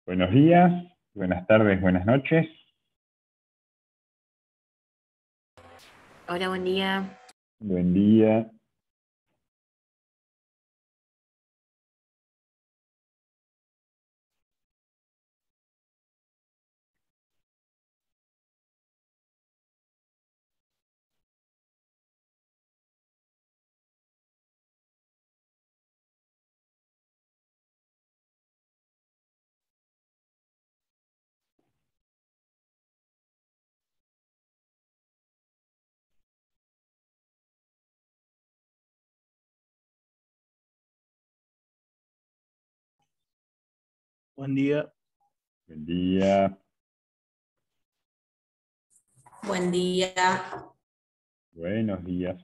Buenos días, buenas tardes, buenas noches. Hola, buen día. Buen día. Buen día. Buen día. Buen día. Buenos días.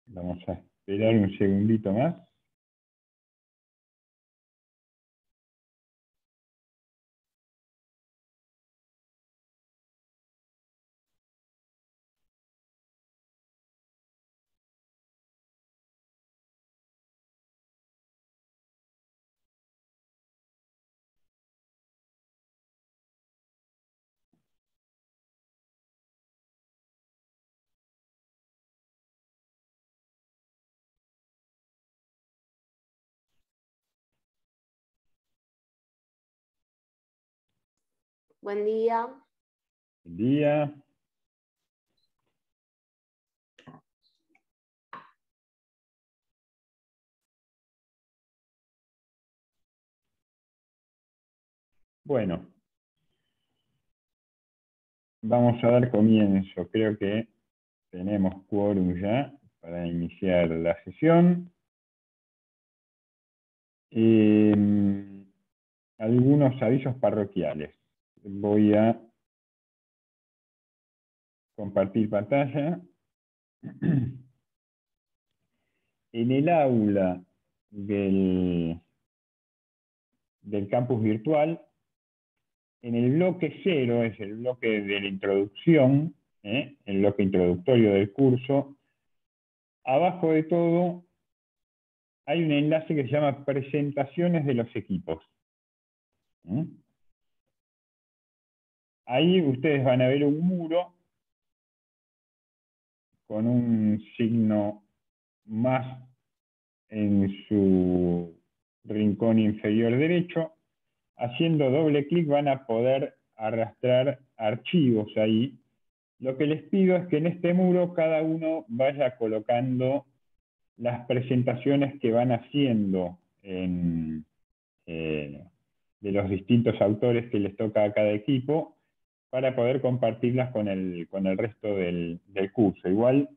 Vamos a esperar un segundito más. Buen día. Buen día. Bueno, vamos a dar comienzo. Creo que tenemos quórum ya para iniciar la sesión. Algunos avisos parroquiales. Voy a compartir pantalla. En el aula del campus virtual, en el bloque 0, es el bloque de la introducción, el bloque introductorio del curso, abajo de todo hay un enlace que se llama presentaciones de los equipos. Ahí ustedes van a ver un muro con un signo más en su rincón inferior derecho. Haciendo doble clic van a poder arrastrar archivos ahí. Lo que les pido es que en este muro cada uno vaya colocando las presentaciones que van haciendo de los distintos autores que les toca a cada equipo para poder compartirlas con el resto del curso. Igual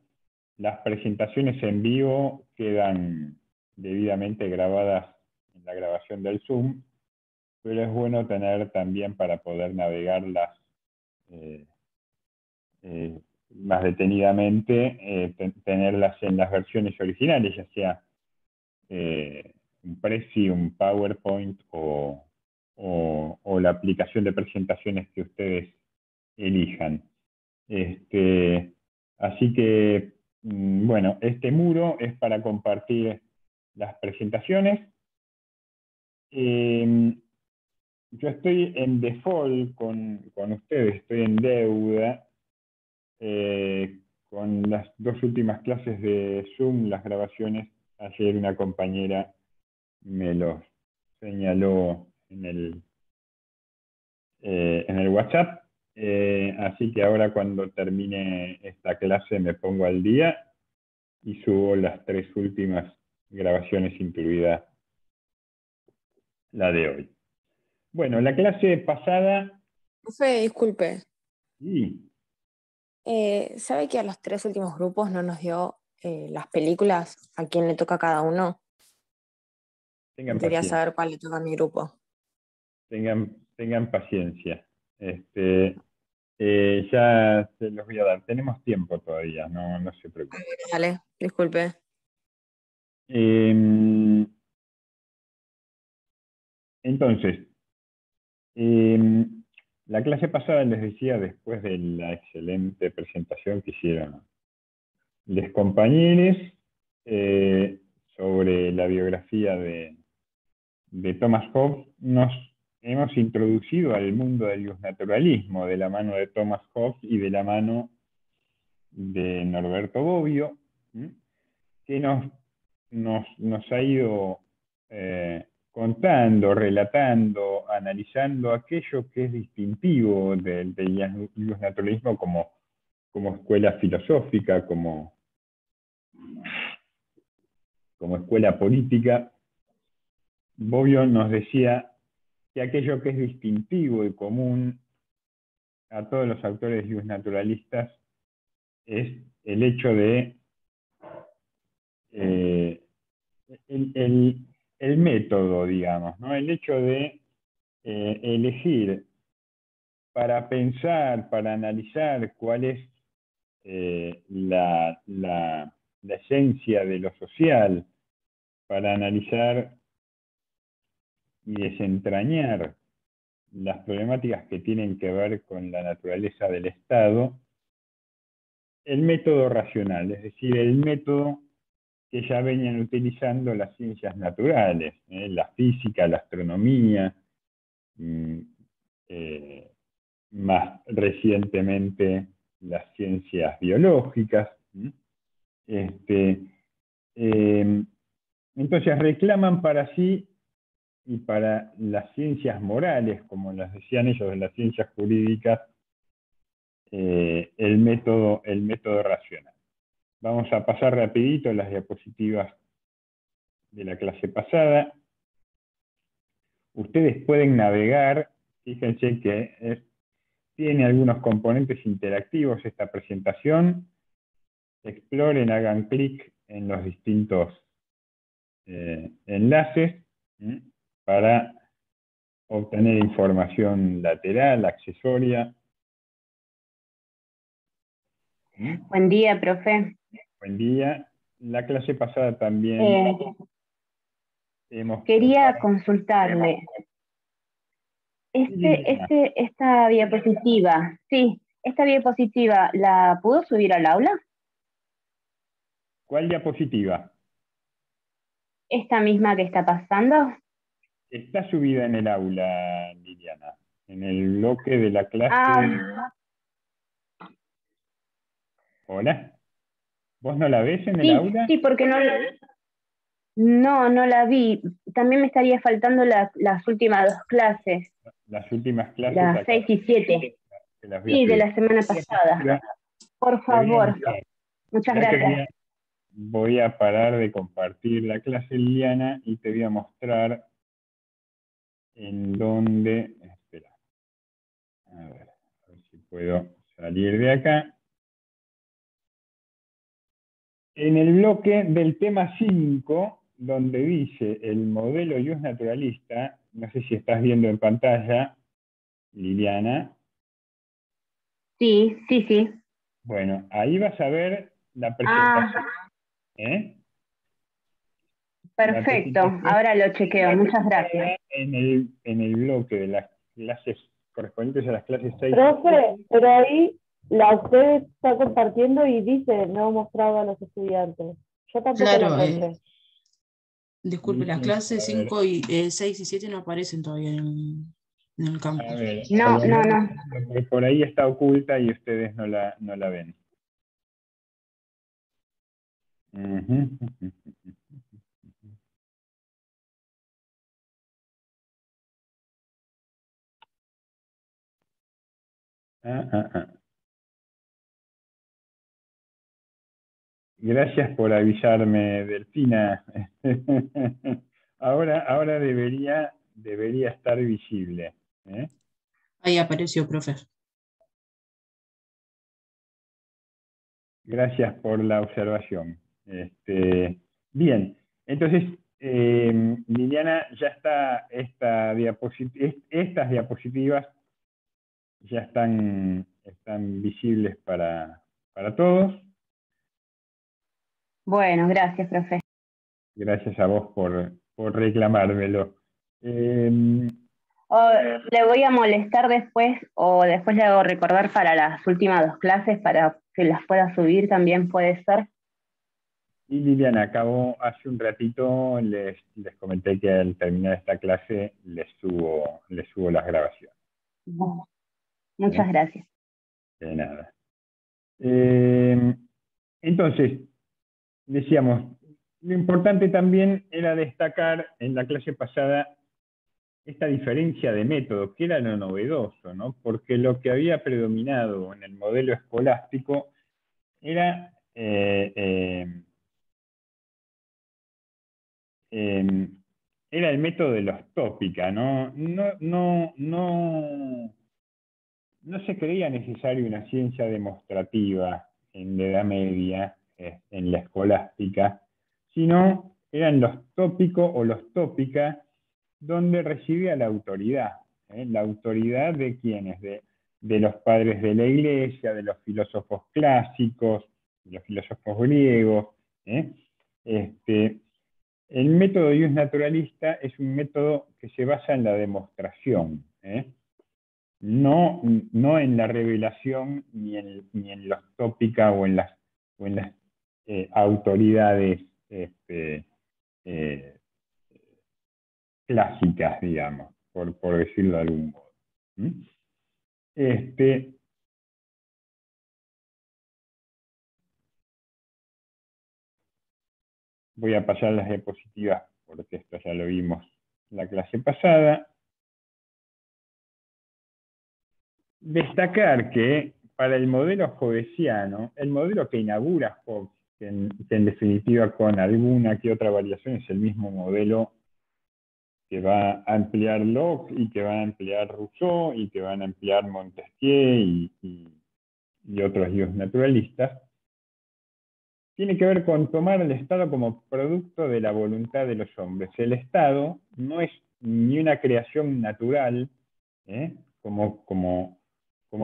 las presentaciones en vivo quedan debidamente grabadas en la grabación del Zoom, pero es bueno tener también para poder navegarlas más detenidamente, tenerlas en las versiones originales, ya sea un Prezi, un PowerPoint o la aplicación de presentaciones que ustedes elijan. Así que, bueno, este muro es para compartir las presentaciones. Yo estoy en default con ustedes, estoy en deuda. Con las dos últimas clases de Zoom, las grabaciones, ayer una compañera me los señaló en el WhatsApp. Así que ahora cuando termine esta clase me pongo al día y subo las tres últimas grabaciones, incluida la de hoy. Bueno, la clase pasada... Profe, disculpe. Sí. ¿Sabe que a los tres últimos grupos no nos dio las películas? ¿A quién le toca a cada uno? Tengan Quería paciencia. saber cuál le toca a mi grupo. Tengan paciencia. Ya se los voy a dar. Tenemos tiempo todavía, no se preocupen. Dale, disculpe. Entonces, la clase pasada les decía, después de la excelente presentación que hicieron los compañeros sobre la biografía de Thomas Hobbes, nos hemos introducido al mundo del justnaturalismo de la mano de Thomas Hobbes y de la mano de Norberto Bobbio, que nos ha ido contando, relatando, analizando aquello que es distintivo del justnaturalismo como escuela filosófica, como escuela política. Bobbio nos decía que aquello que es distintivo y común a todos los autores justnaturalistas es el hecho de el método, digamos, ¿no? El hecho de elegir para pensar, para analizar cuál es la esencia de lo social, para analizar y desentrañar las problemáticas que tienen que ver con la naturaleza del Estado, el método racional, es decir, el método que ya venían utilizando las ciencias naturales, la física, la astronomía, más recientemente las ciencias biológicas. Entonces reclaman para sí y para las ciencias morales, como las decían ellos de las ciencias jurídicas, el método racional. Vamos a pasar rapidito las diapositivas de la clase pasada. Ustedes pueden navegar, fíjense que tiene algunos componentes interactivos esta presentación. Exploren, hagan clic en los distintos enlaces para obtener información lateral, accesoria. Buen día, profe. Buen día. La clase pasada también quería consultarle. Esta diapositiva, sí, esta diapositiva, ¿la pudo subir al aula? ¿Cuál diapositiva? ¿Esta misma que está pasando? Está subida en el aula, Liliana, en el bloque de la clase. ¿Hola? ¿Vos no la ves en el aula? Sí, porque no la vi. También me estaría faltando las últimas dos clases. Las últimas clases. Las 6 y 7. Sí, de la semana pasada. Por favor. Muchas gracias. Voy a parar de compartir la clase, Liliana, y te voy a mostrar en dónde. Espera. A ver si puedo salir de acá. En el bloque del tema 5, donde dice el modelo justnaturalista, no sé si estás viendo en pantalla, Liliana. Sí. Bueno, ahí vas a ver la presentación. Perfecto, ahora lo chequeo, muchas gracias. En el bloque de las clases correspondientes a las clases 6. Profe, pero ahí la usted está compartiendo y dice no mostrado a los estudiantes. Yo tampoco Claro, lo encontré. disculpe, las clases 5 y 6 y 7 no aparecen todavía en el campus. A ver, No. por ahí está oculta y ustedes no la ven. Gracias por avisarme, Delfina. Ahora debería estar visible. Ahí apareció, profe. Gracias por la observación. Bien, entonces, Liliana, ya está estas diapositivas ya están visibles para todos. Bueno, gracias, profe. Gracias a vos por reclamármelo. O le voy a molestar después, o después le hago recordar para las últimas 2 clases, para que las pueda subir también puede ser. Y Liliana, acabo hace un ratito, les comenté que al terminar esta clase les subo las grabaciones. Bueno, muchas gracias. De nada. Entonces, decíamos, lo importante también era destacar en la clase pasada esta diferencia de método, que era lo novedoso, ¿no? Porque lo que había predominado en el modelo escolástico era era el método de los tópica, ¿no? No se creía necesario una ciencia demostrativa en la Edad Media, en la escolástica, sino eran los tópicos o los tópica donde recibía la autoridad. La autoridad de quiénes, de los padres de la iglesia, de los filósofos clásicos, de los filósofos griegos. El método ius naturalista es un método que se basa en la demostración, no en la revelación ni en los tópica o en las autoridades clásicas, digamos, por decirlo de algún modo. Voy a pasar las diapositivas porque esto ya lo vimos la clase pasada. Destacar que para el modelo hobbesiano, el modelo que inaugura Hobbes, que en definitiva con alguna que otra variación es el mismo modelo que va a ampliar Locke y que va a ampliar Rousseau y que van a ampliar Montesquieu y otros ius naturalistas, tiene que ver con tomar el Estado como producto de la voluntad de los hombres. El Estado no es ni una creación natural, como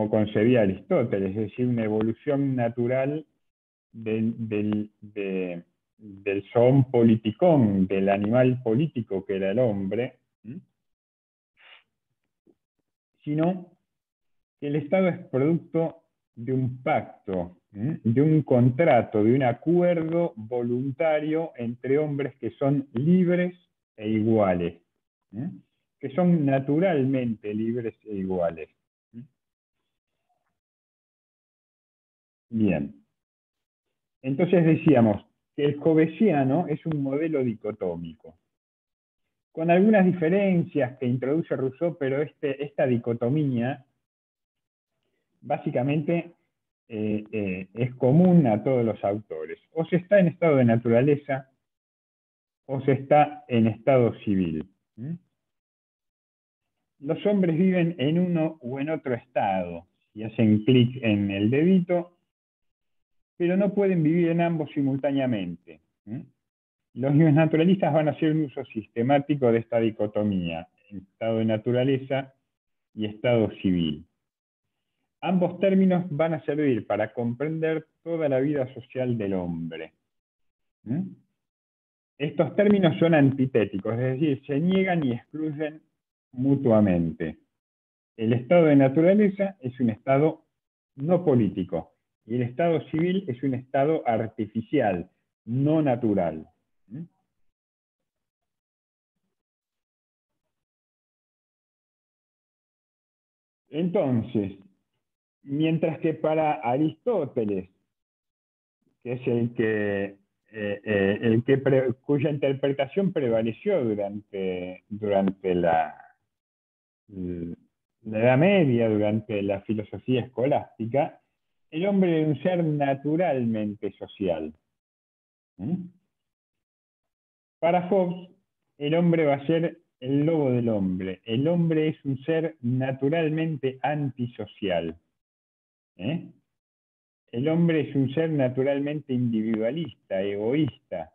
concebía Aristóteles, es decir, una evolución natural del zoon politikon, del animal político que era el hombre, sino que el Estado es producto de un pacto, de un contrato, de un acuerdo voluntario entre hombres que son libres e iguales, que son naturalmente libres e iguales. Bien. Entonces decíamos que el hobbesiano es un modelo dicotómico, con algunas diferencias que introduce Rousseau, pero esta dicotomía básicamente es común a todos los autores. O se está en estado de naturaleza o se está en estado civil. Los hombres viven en uno o en otro estado, y hacen clic en el dedito, pero no pueden vivir en ambos simultáneamente. Los naturalistas van a hacer un uso sistemático de esta dicotomía, estado de naturaleza y estado civil. Ambos términos van a servir para comprender toda la vida social del hombre. Estos términos son antitéticos, es decir, se niegan y excluyen mutuamente. El estado de naturaleza es un estado no político y el estado civil es un estado artificial, no natural. Entonces, mientras que para Aristóteles, que es cuya interpretación prevaleció durante la Edad Media, durante la filosofía escolástica, el hombre es un ser naturalmente social. Para Hobbes, el hombre va a ser el lobo del hombre. El hombre es un ser naturalmente antisocial. El hombre es un ser naturalmente individualista, egoísta.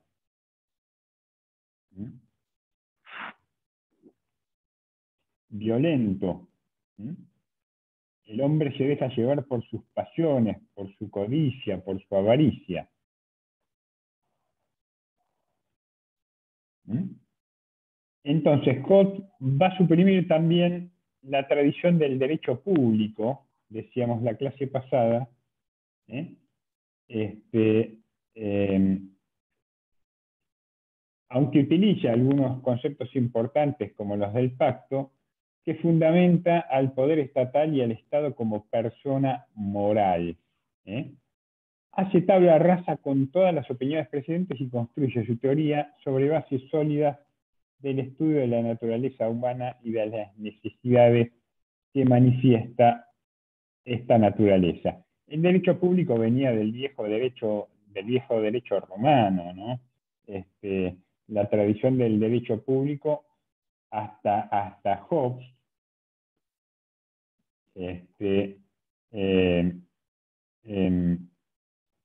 Violento. El hombre se deja llevar por sus pasiones, por su codicia, por su avaricia. Entonces, Hobbes va a suprimir también la tradición del derecho público, decíamos la clase pasada, aunque utiliza algunos conceptos importantes como los del pacto, que fundamenta al poder estatal y al Estado como persona moral. Hace tabla rasa con todas las opiniones precedentes y construye su teoría sobre bases sólidas del estudio de la naturaleza humana y de las necesidades que manifiesta esta naturaleza. El derecho público venía del viejo derecho romano, ¿no? La tradición del derecho público hasta Hobbes,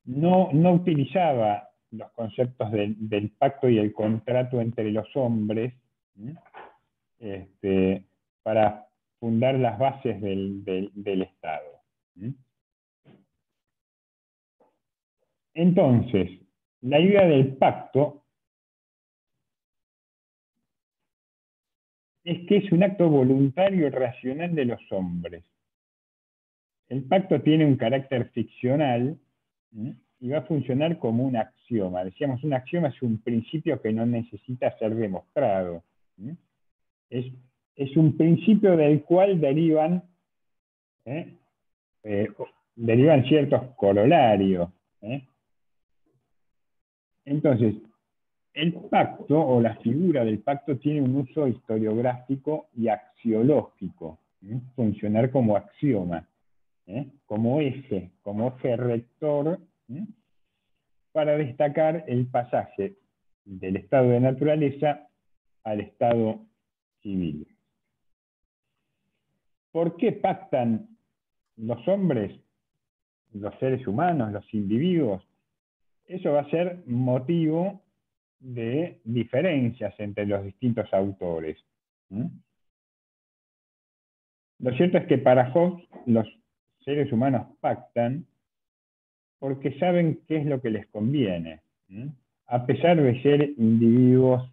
no utilizaba los conceptos del pacto y el contrato entre los hombres para fundar las bases del Estado. Entonces, la idea del pacto es que es un acto voluntario y racional de los hombres. El pacto tiene un carácter ficcional y va a funcionar como un axioma. Decíamos, un axioma es un principio que no necesita ser demostrado. Es un principio del cual derivan ciertos corolarios. Entonces, el pacto o la figura del pacto tiene un uso historiográfico y axiológico, funcionar como axioma, como eje rector, para destacar el pasaje del estado de naturaleza al estado civil. ¿Por qué pactan los hombres, los seres humanos, los individuos? Eso va a ser motivo de diferencias entre los distintos autores. Lo cierto es que para Hobbes los seres humanos pactan porque saben qué es lo que les conviene, a pesar de ser individuos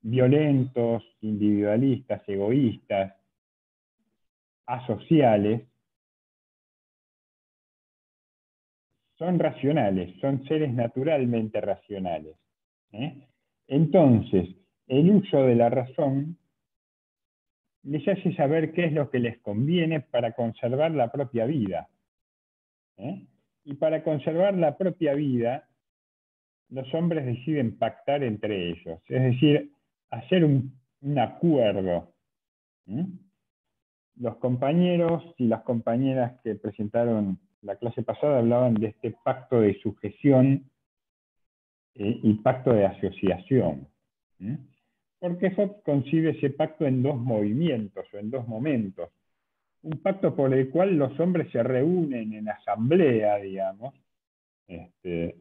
violentos, individualistas, egoístas, asociales. Son racionales, son seres naturalmente racionales. Entonces, el uso de la razón les hace saber qué es lo que les conviene para conservar la propia vida. Y para conservar la propia vida, los hombres deciden pactar entre ellos, es decir, hacer un acuerdo. Los compañeros y las compañeras que presentaron la clase pasada hablaban de este pacto de sujeción y pacto de asociación. Porque Hobbes concibe ese pacto en dos movimientos o en dos momentos. Un pacto por el cual los hombres se reúnen en asamblea, digamos, y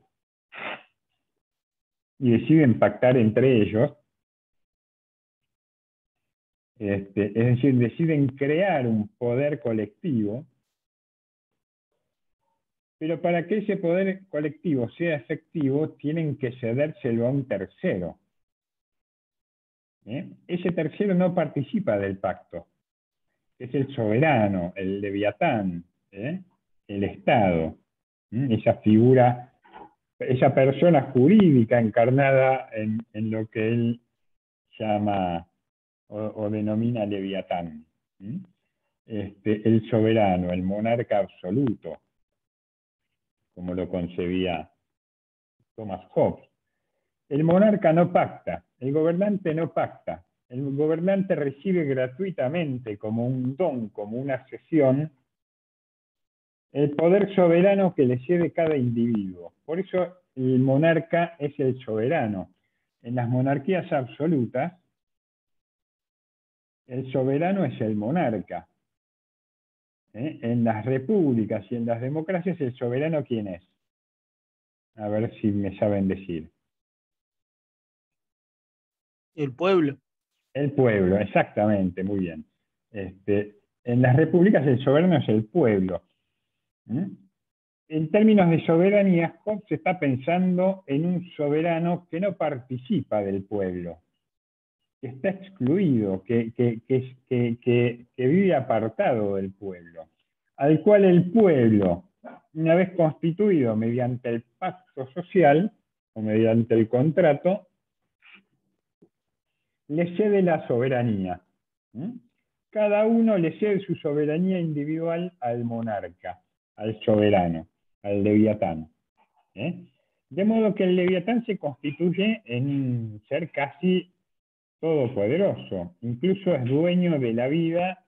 deciden pactar entre ellos. Es decir, deciden crear un poder colectivo, pero para que ese poder colectivo sea efectivo, tienen que cedérselo a un tercero. Ese tercero no participa del pacto, es el soberano, el leviatán, el Estado, esa figura, esa persona jurídica encarnada en lo que él llama o denomina leviatán. El soberano, el monarca absoluto, como lo concebía Thomas Hobbes. El monarca no pacta, el gobernante no pacta. El gobernante recibe gratuitamente, como un don, como una cesión, el poder soberano que le cede cada individuo. Por eso el monarca es el soberano. En las monarquías absolutas, el soberano es el monarca. En las repúblicas y en las democracias, ¿el soberano quién es? A ver si me saben decir. El pueblo. El pueblo, exactamente, muy bien. En las repúblicas el soberano es el pueblo. En términos de soberanía, Hobbes está pensando en un soberano que no participa del pueblo, que está excluido, que vive apartado del pueblo, al cual el pueblo, una vez constituido mediante el pacto social o mediante el contrato, le cede la soberanía. Cada uno le cede su soberanía individual al monarca, al soberano, al leviatán. De modo que el leviatán se constituye en un ser casi todopoderoso, incluso es dueño de la vida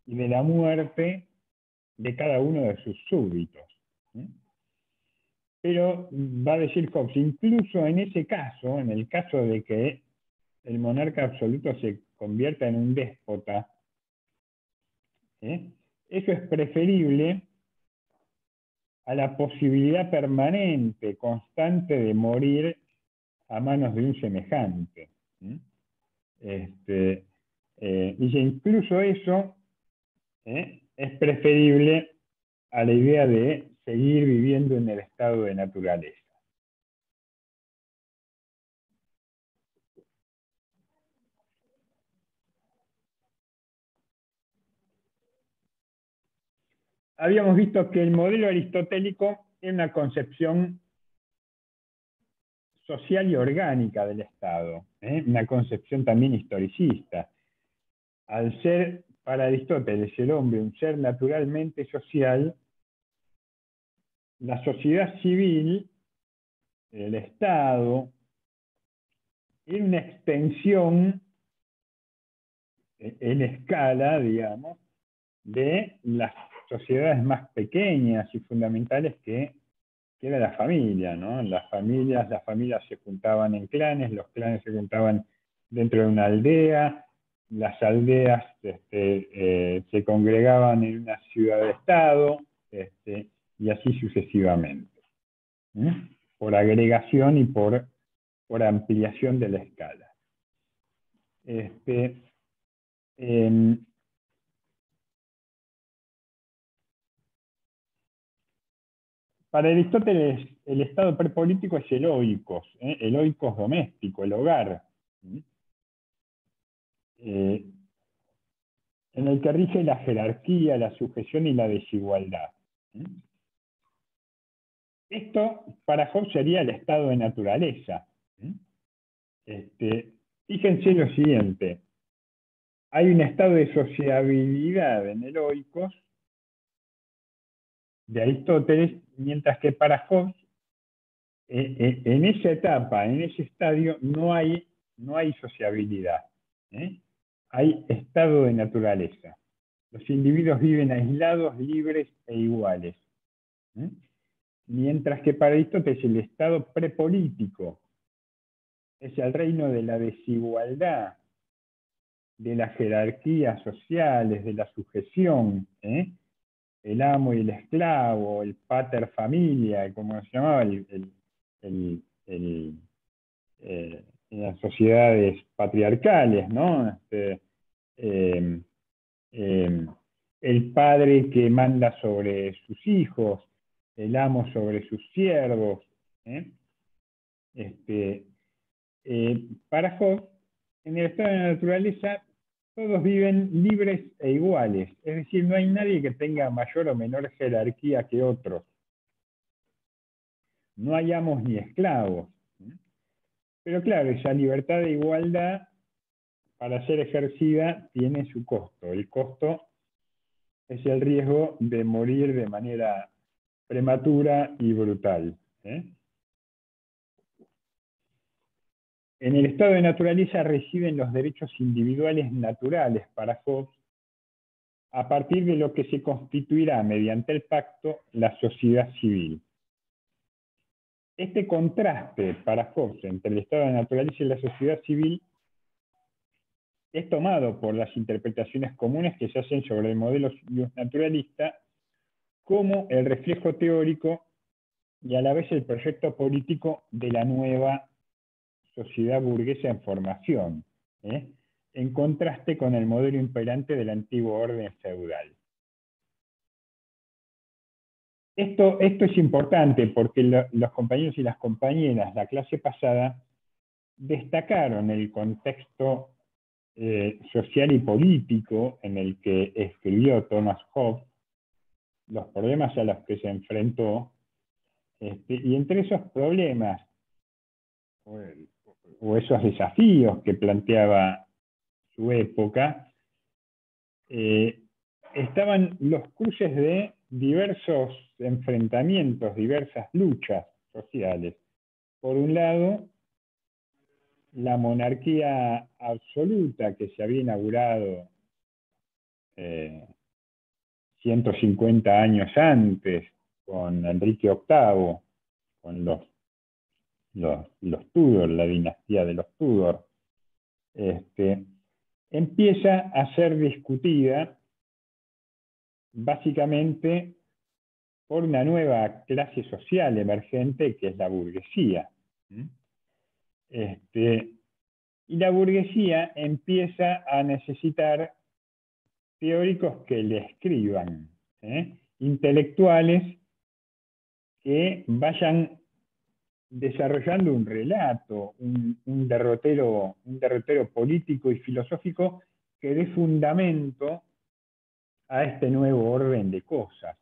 y de la muerte de cada uno de sus súbditos. Pero va a decir Hobbes, incluso en ese caso, en el caso de que el monarca absoluto se convierta en un déspota, eso es preferible a la posibilidad permanente, constante de morir a manos de un semejante. Dice, incluso eso es preferible a la idea de seguir viviendo en el estado de naturaleza. Habíamos visto que el modelo aristotélico es una concepción social y orgánica del Estado, una concepción también historicista. Al ser para Aristóteles el hombre un ser naturalmente social, la sociedad civil, el Estado, es una extensión en escala, digamos, de las sociedades más pequeñas y fundamentales que era la familia, ¿no? Las familias se juntaban en clanes, los clanes se juntaban dentro de una aldea, las aldeas se congregaban en una ciudad-estado, y así sucesivamente, por agregación y por ampliación de la escala. Para Aristóteles, el estado prepolítico es el oikos doméstico, el hogar, en el que rige la jerarquía, la sujeción y la desigualdad. Esto para Hobbes sería el estado de naturaleza. Fíjense lo siguiente, hay un estado de sociabilidad en el oikos de Aristóteles, mientras que para Hobbes, en esa etapa, en ese estadio, no hay sociabilidad. Hay estado de naturaleza. Los individuos viven aislados, libres e iguales. Mientras que para Aristóteles el estado prepolítico es el reino de la desigualdad, de las jerarquías sociales, de la sujeción, el amo y el esclavo, el pater familia, como se llamaba en las sociedades patriarcales, ¿no? El padre que manda sobre sus hijos, el amo sobre sus siervos. Para Hobbes, en el estado de la naturaleza, todos viven libres e iguales, es decir, no hay nadie que tenga mayor o menor jerarquía que otros. No hay amos ni esclavos. Pero claro, esa libertad de igualdad, para ser ejercida, tiene su costo. El costo es el riesgo de morir de manera prematura y brutal. En el estado de naturaleza residen los derechos individuales naturales para Hobbes, a partir de lo que se constituirá mediante el pacto la sociedad civil. Este contraste para Hobbes entre el estado de naturaleza y la sociedad civil es tomado por las interpretaciones comunes que se hacen sobre el modelo naturalista como el reflejo teórico y a la vez el proyecto político de la nueva sociedad burguesa en formación, en contraste con el modelo imperante del antiguo orden feudal. Esto es importante porque los compañeros y las compañeras, la clase pasada, destacaron el contexto social y político en el que escribió Thomas Hobbes, los problemas a los que se enfrentó, y entre esos problemas o esos desafíos que planteaba su época, estaban los cruces de diversos enfrentamientos, diversas luchas sociales. Por un lado, la monarquía absoluta que se había inaugurado 150 años antes con Enrique VIII, con los Tudor, la dinastía de los Tudor, empieza a ser discutida básicamente por una nueva clase social emergente que es la burguesía. Y la burguesía empieza a necesitar teóricos que le escriban, intelectuales que vayan desarrollando un relato, un derrotero político y filosófico que dé fundamento a este nuevo orden de cosas,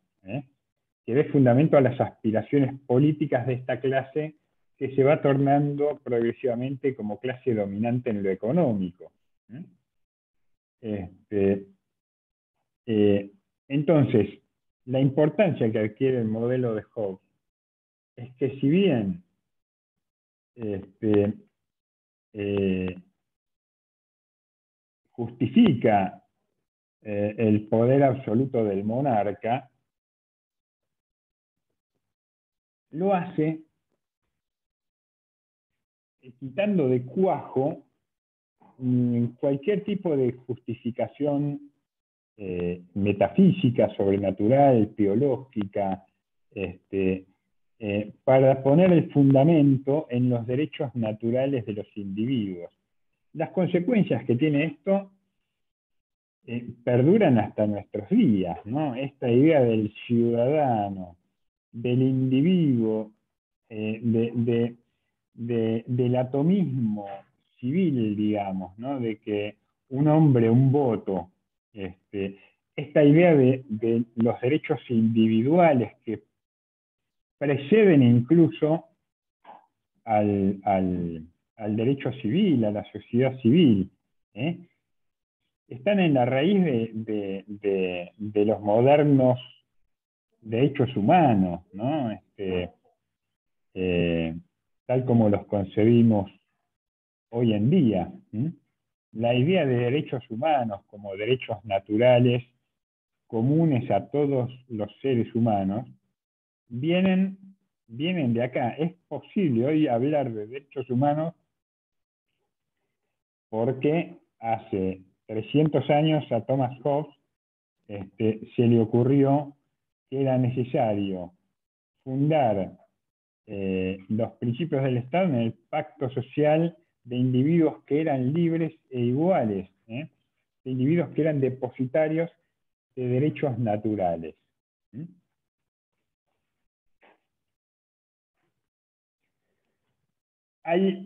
que dé fundamento a las aspiraciones políticas de esta clase que se va tornando progresivamente como clase dominante en lo económico. Entonces, la importancia que adquiere el modelo de Hobbes es que si bien justifica el poder absoluto del monarca, lo hace quitando de cuajo cualquier tipo de justificación metafísica, sobrenatural, teológica, para poner el fundamento en los derechos naturales de los individuos. Las consecuencias que tiene esto perduran hasta nuestros días, ¿no? Esta idea del ciudadano, del individuo, del atomismo civil, digamos, ¿no? De que un hombre, un voto, esta idea de los derechos individuales que preceden incluso al derecho civil, a la sociedad civil, están en la raíz de los modernos derechos humanos, ¿no? Tal como los concebimos hoy en día. La idea de derechos humanos como derechos naturales comunes a todos los seres humanos vienen de acá. Es posible hoy hablar de derechos humanos porque hace 300 años a Thomas Hobbes se le ocurrió que era necesario fundar los principios del Estado en el pacto social de individuos que eran libres e iguales, de individuos que eran depositarios de derechos naturales.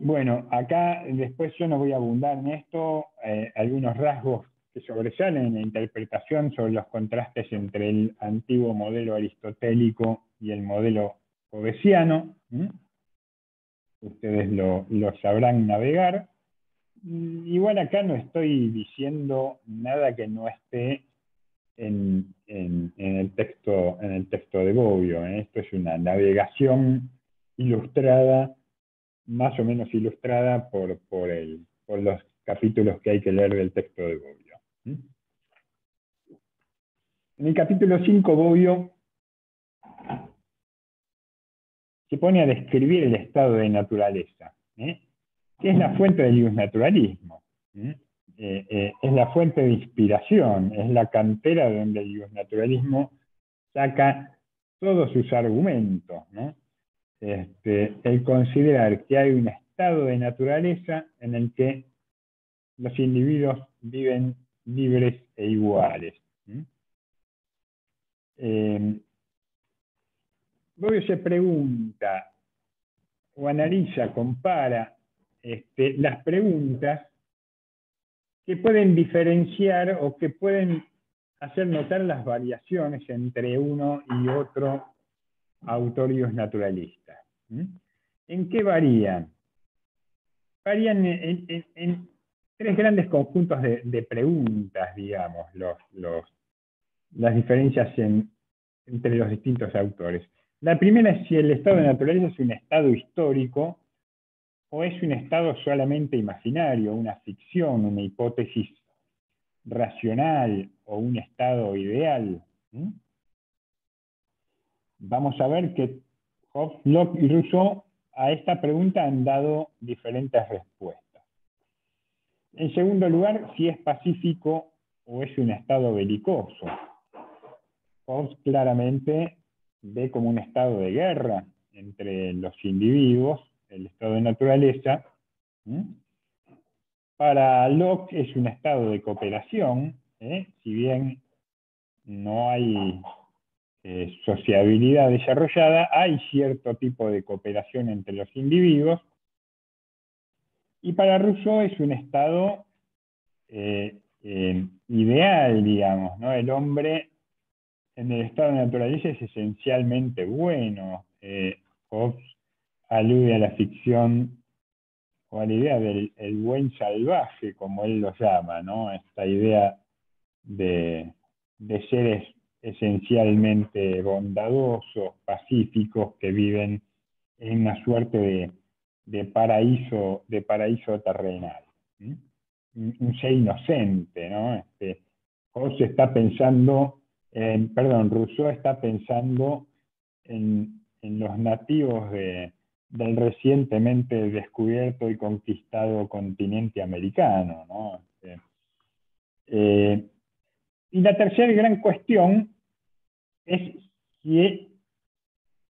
Bueno, acá después yo no voy a abundar en esto, algunos rasgos que sobresalen en la interpretación sobre los contrastes entre el antiguo modelo aristotélico y el modelo hobbesiano. Ustedes lo sabrán navegar. Igual acá no estoy diciendo nada que no esté en el texto de Bobbio. Esto es una navegación ilustrada, más o menos ilustrada por los capítulos que hay que leer del texto de Bobbio. En el capítulo 5, Bobbio se pone a describir el estado de naturaleza, que es la fuente del iusnaturalismo. Es la fuente de inspiración, es la cantera donde el iusnaturalismo saca todos sus argumentos, ¿no? El considerar que hay un estado de naturaleza en el que los individuos viven libres e iguales. Bobbio se pregunta o analiza, compara las preguntas que pueden diferenciar o que pueden hacer notar las variaciones entre uno y otro autor naturalista. ¿En qué varían? Varían en tres grandes conjuntos de preguntas, digamos, las diferencias entre los distintos autores. La primera es si el estado de naturaleza es un estado histórico o es un estado solamente imaginario, una ficción, una hipótesis racional o un estado ideal. Vamos a ver que Hobbes, Locke y Rousseau a esta pregunta han dado diferentes respuestas. En segundo lugar, si es pacífico o es un estado belicoso. Hobbes claramente ve como un estado de guerra entre los individuos, el estado de naturaleza. Para Locke es un estado de cooperación, si bien no hay sociabilidad desarrollada, hay cierto tipo de cooperación entre los individuos. Y para Rousseau es un estado ideal, digamos, ¿no? El hombre en el estado de naturaleza es esencialmente bueno. Hobbes alude a la ficción o a la idea del buen salvaje, como él lo llama, ¿no? Esta idea de seres esencialmente bondadosos, pacíficos, que viven en una suerte de paraíso terrenal. Un ser inocente, ¿no? Hobbes está pensando, Rousseau está pensando en los nativos del recientemente descubierto y conquistado continente americano, ¿no? Y la tercera gran cuestión es si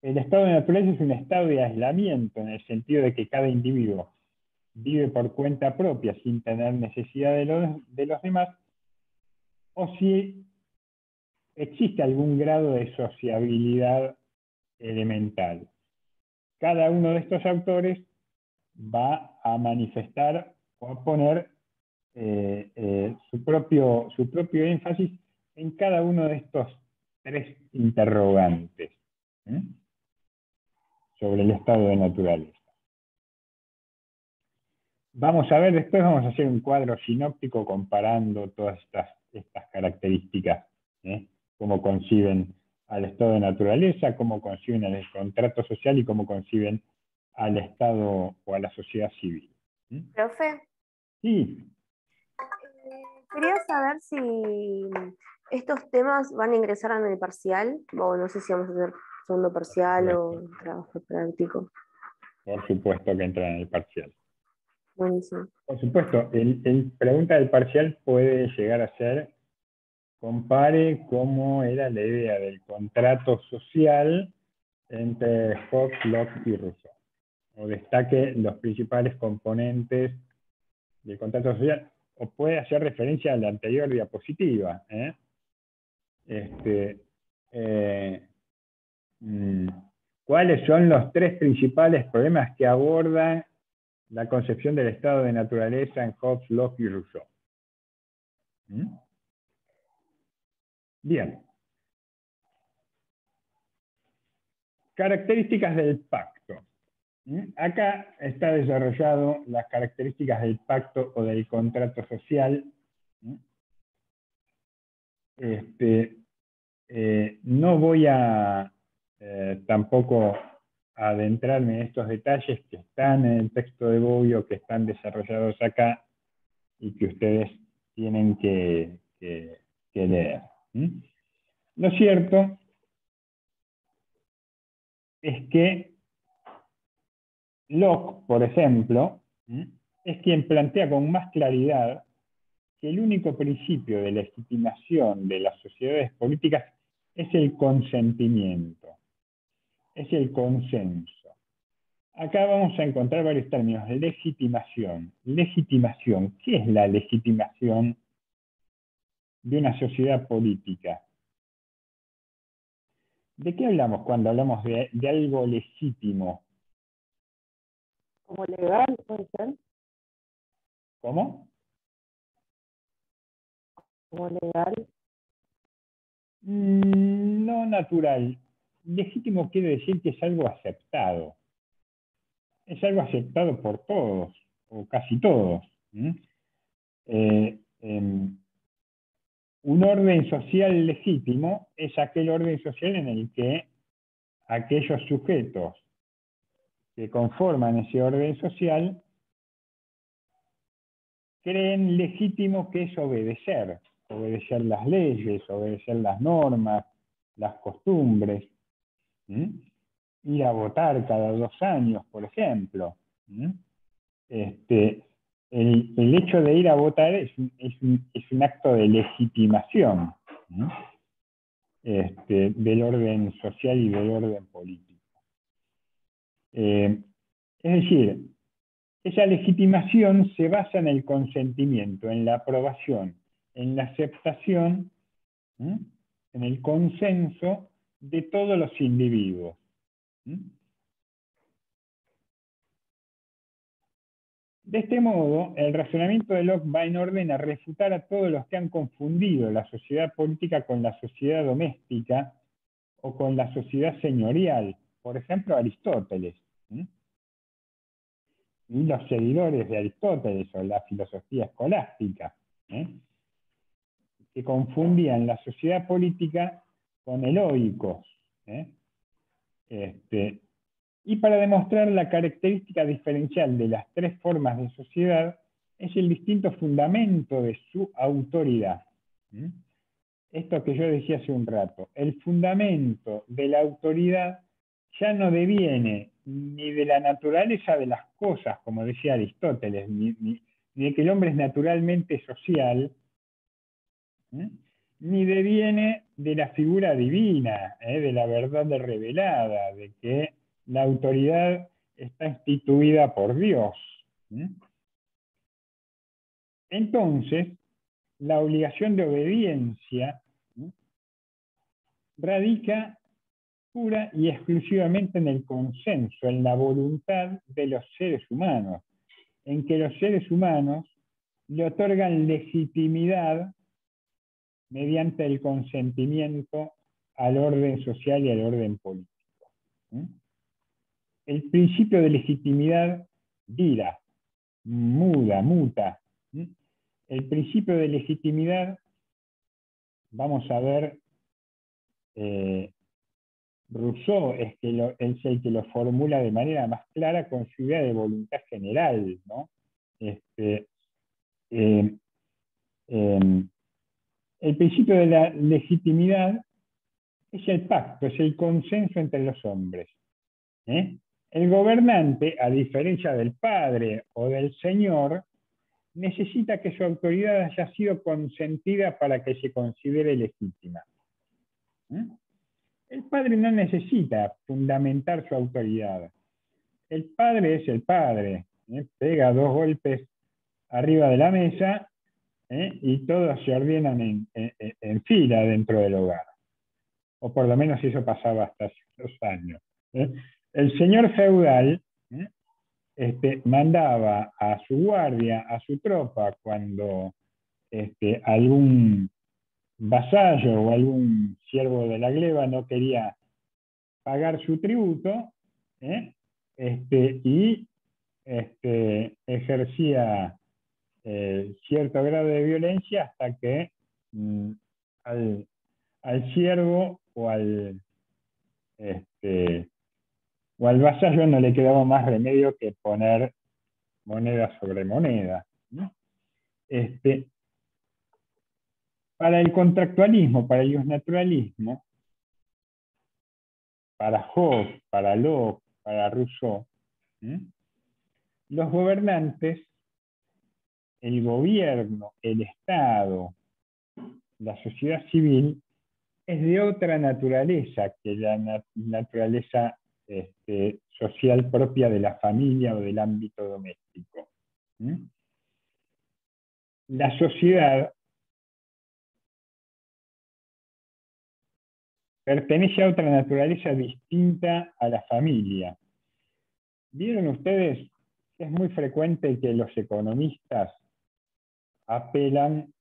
el estado de naturaleza es un estado de aislamiento, en el sentido de que cada individuo vive por cuenta propia sin tener necesidad de los demás, o si existe algún grado de sociabilidad elemental. Cada uno de estos autores va a manifestar o a poner su propio énfasis en cada uno de estos tres interrogantes sobre el estado de naturaleza. Vamos a ver, después vamos a hacer un cuadro sinóptico comparando todas estas características, cómo conciben al estado de naturaleza, cómo conciben al contrato social y cómo conciben al Estado o a la sociedad civil. Profe. Sí. Quería saber si estos temas van a ingresar en el parcial, o no sé si vamos a hacer segundo parcial o trabajo práctico. Por supuesto que entra en el parcial. Buenísimo. Por supuesto, el pregunta del parcial puede llegar a ser: compare cómo era la idea del contrato social entre Hobbes, Locke y Rousseau. O destaque los principales componentes del contrato social, o puede hacer referencia a la anterior diapositiva. ¿Cuáles son los tres principales problemas que abordan la concepción del estado de naturaleza en Hobbes, Locke y Rousseau? Bien. Características del pacto. Acá está desarrollado las características del pacto o del contrato social. No voy a tampoco adentrarme en estos detalles que están en el texto de Bobbio, que están desarrollados acá y que ustedes tienen que leer. Lo cierto es que Locke, por ejemplo, es quien plantea con más claridad que el único principio de legitimación de las sociedades políticas es el consentimiento, es el consenso. Acá vamos a encontrar varios términos. Legitimación. Legitimación. ¿Qué es la legitimación de una sociedad política? ¿De qué hablamos cuando hablamos de algo legítimo? Como legal, puede ser. ¿Cómo? Como legal. No natural. Legítimo quiere decir que es algo aceptado. Es algo aceptado por todos, o casi todos. Un orden social legítimo es aquel orden social en el que aquellos sujetos que conforman ese orden social creen legítimo que es obedecer las leyes, obedecer las normas, las costumbres, ir a votar cada 2 años, por ejemplo. El hecho de ir a votar es un acto de legitimación del orden social y del orden político. Es decir, esa legitimación se basa en el consentimiento, en la aprobación, en la aceptación, en el consenso de todos los individuos. De este modo, el razonamiento de Locke va en orden a refutar a todos los que han confundido la sociedad política con la sociedad doméstica o con la sociedad señorial, por ejemplo, Aristóteles. Y los seguidores de Aristóteles o la filosofía escolástica, que confundían la sociedad política con el oikos. Y para demostrar la característica diferencial de las 3 formas de sociedad, es el distinto fundamento de su autoridad. Esto que yo decía hace un rato, el fundamento de la autoridad ya no deviene ni de la naturaleza de las cosas, como decía Aristóteles, ni de que el hombre es naturalmente social, ni deviene de la figura divina, de la verdad revelada, de que la autoridad está instituida por Dios. Entonces, la obligación de obediencia radica pura y exclusivamente en el consenso, en la voluntad de los seres humanos, en que los seres humanos le otorgan legitimidad mediante el consentimiento al orden social y al orden político. El principio de legitimidad vira, muta. El principio de legitimidad, vamos a ver, Rousseau es el que lo formula de manera más clara con su idea de voluntad general, ¿no? El principio de la legitimidad es el pacto, es el consenso entre los hombres. El gobernante, a diferencia del padre o del señor, necesita que su autoridad haya sido consentida para que se considere legítima. El padre no necesita fundamentar su autoridad. El padre es el padre. Pega 2 golpes arriba de la mesa y todos se ordenan en fila dentro del hogar. O por lo menos eso pasaba hasta hace 2 años. El señor feudal mandaba a su guardia, a su tropa, cuando algún vasallo o algún siervo de la gleba no quería pagar su tributo, y ejercía cierto grado de violencia hasta que al siervo o al vasallo no le quedaba más remedio que poner moneda sobre moneda, ¿no? Para el contractualismo, para el justnaturalismo, para Hobbes, para Locke, para Rousseau, los gobernantes, el gobierno, el Estado, la sociedad civil, es de otra naturaleza que la naturaleza social propia de la familia o del ámbito doméstico. La sociedad pertenece a otra naturaleza distinta a la familia. ¿Vieron ustedes que es muy frecuente que los economistas apelan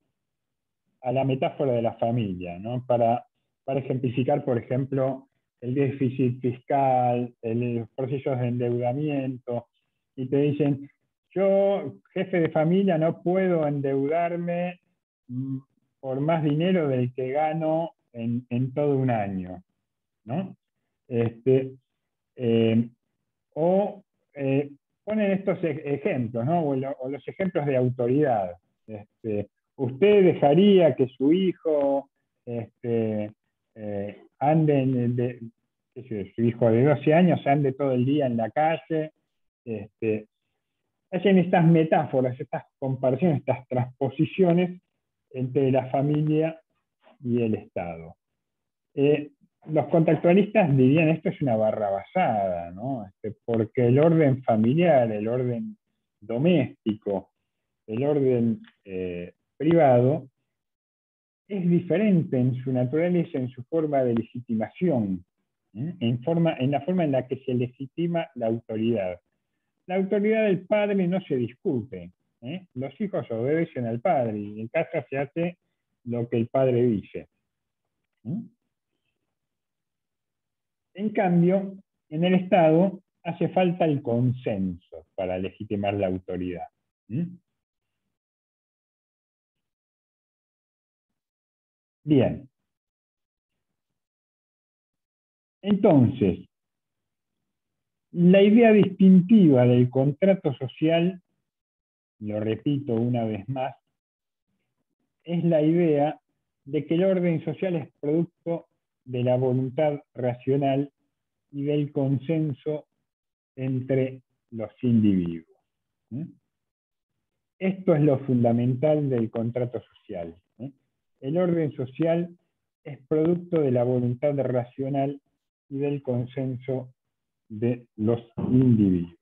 a la metáfora de la familia, ¿no? Para ejemplificar, por ejemplo, el déficit fiscal, los procesos de endeudamiento, y te dicen, yo, jefe de familia, no puedo endeudarme por más dinero del que gano en todo un año, ¿no? Ponen estos ejemplos, ¿no? O los ejemplos de autoridad. ¿Usted dejaría que su hijo ande, su hijo de 12 años ande todo el día en la calle? Hacen estas metáforas, estas comparaciones, estas transposiciones entre la familia y el Estado. Los contractualistas dirían esto es una barrabasada, ¿no? Porque el orden familiar, el orden doméstico, el orden privado, es diferente en su naturaleza, en su forma de legitimación, en la forma en la que se legitima la autoridad. La autoridad del padre no se discute. Los hijos obedecen al padre y en casa se hace lo que el padre dice. En cambio, en el Estado hace falta el consenso para legitimar la autoridad. Bien. Entonces, la idea distintiva del contrato social, lo repito una vez más, es la idea de que el orden social es producto de la voluntad racional y del consenso entre los individuos. Esto es lo fundamental del contrato social. El orden social es producto de la voluntad racional y del consenso de los individuos.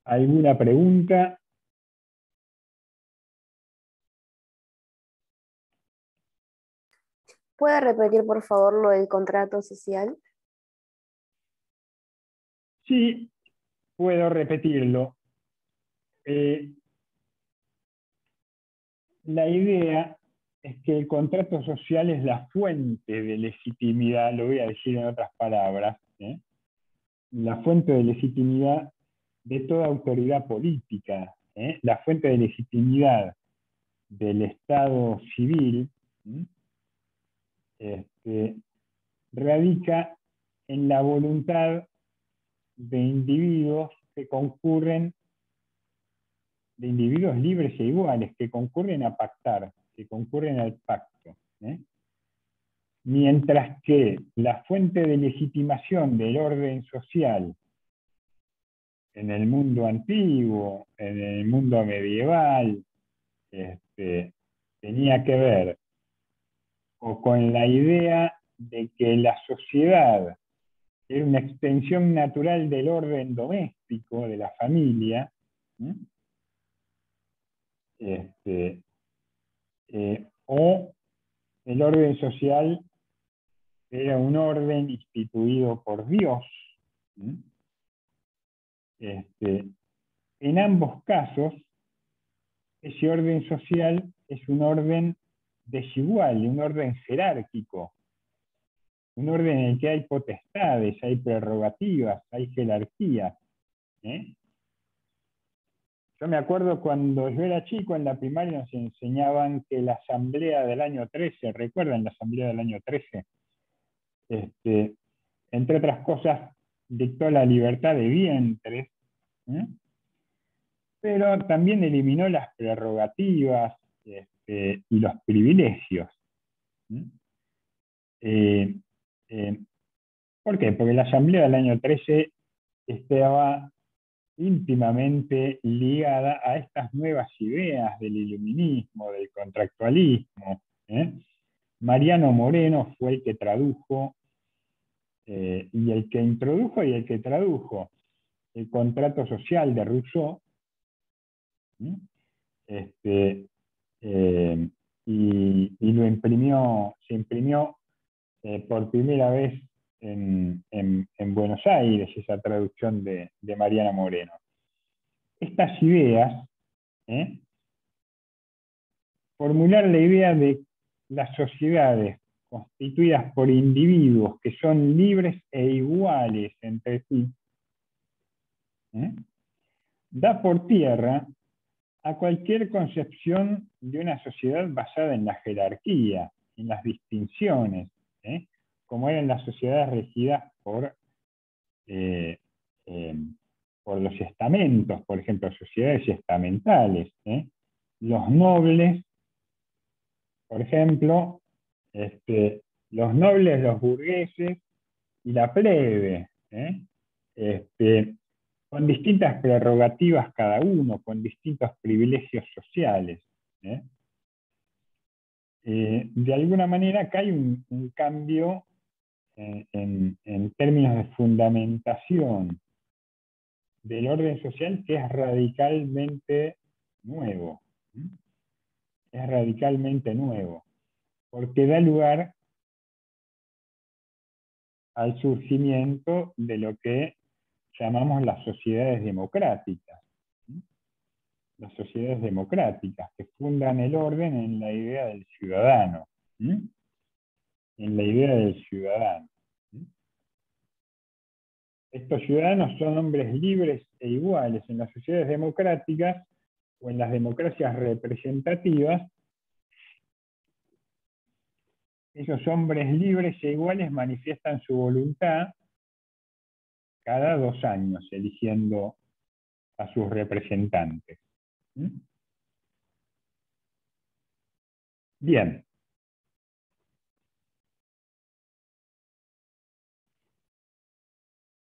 ¿Alguna pregunta? ¿Puede repetir, por favor, lo del contrato social? Sí, puedo repetirlo. La idea es que el contrato social es la fuente de legitimidad, lo voy a decir en otras palabras, la fuente de legitimidad de toda autoridad política, la fuente de legitimidad del Estado civil, radica en la voluntad de individuos que concurren, de individuos libres e iguales, que concurren a pactar, que concurren al pacto. Mientras que la fuente de legitimación del orden social en el mundo antiguo, en el mundo medieval, tenía que ver o con la idea de que la sociedad era una extensión natural del orden doméstico, de la familia, o el orden social era un orden instituido por Dios. En ambos casos, ese orden social es un orden desigual, un orden jerárquico, un orden en el que hay potestades, hay prerrogativas, hay jerarquías. Yo me acuerdo cuando yo era chico en la primaria nos enseñaban que la asamblea del año 13, ¿recuerdan la asamblea del año 13? Entre otras cosas, dictó la libertad de vientres, pero también eliminó las prerrogativas y los privilegios. ¿Por qué? Porque la asamblea del año 13 estaba íntimamente ligada a estas nuevas ideas del iluminismo, del contractualismo. Mariano Moreno fue el que tradujo y el que introdujo y el que tradujo el contrato social de Rousseau, eh, y se imprimió por primera vez en Buenos Aires, esa traducción de Mariana Moreno. Estas ideas, ¿eh? Formular la idea de las sociedades constituidas por individuos que son libres e iguales entre sí, ¿eh? Da por tierra a cualquier concepción de una sociedad basada en la jerarquía, en las distinciones, ¿eh? Como eran las sociedades regidas eh, eh, por los estamentos, por ejemplo, sociedades estamentales, ¿eh? Los nobles, por ejemplo, los nobles, los burgueses y la plebe, ¿eh? Con distintas prerrogativas cada uno, con distintos privilegios sociales, ¿eh? De alguna manera acá hay un cambio en términos de fundamentación del orden social que es radicalmente nuevo. ¿Mm? Es radicalmente nuevo, porque da lugar al surgimiento de lo que llamamos las sociedades democráticas. ¿Mm? Las sociedades democráticas que fundan el orden en la idea del ciudadano. ¿Mm? En la idea del ciudadano. ¿Mm? Estos ciudadanos son hombres libres e iguales. En las sociedades democráticas o en las democracias representativas, esos hombres libres e iguales manifiestan su voluntad cada 2 años, eligiendo a sus representantes. ¿Mm? Bien.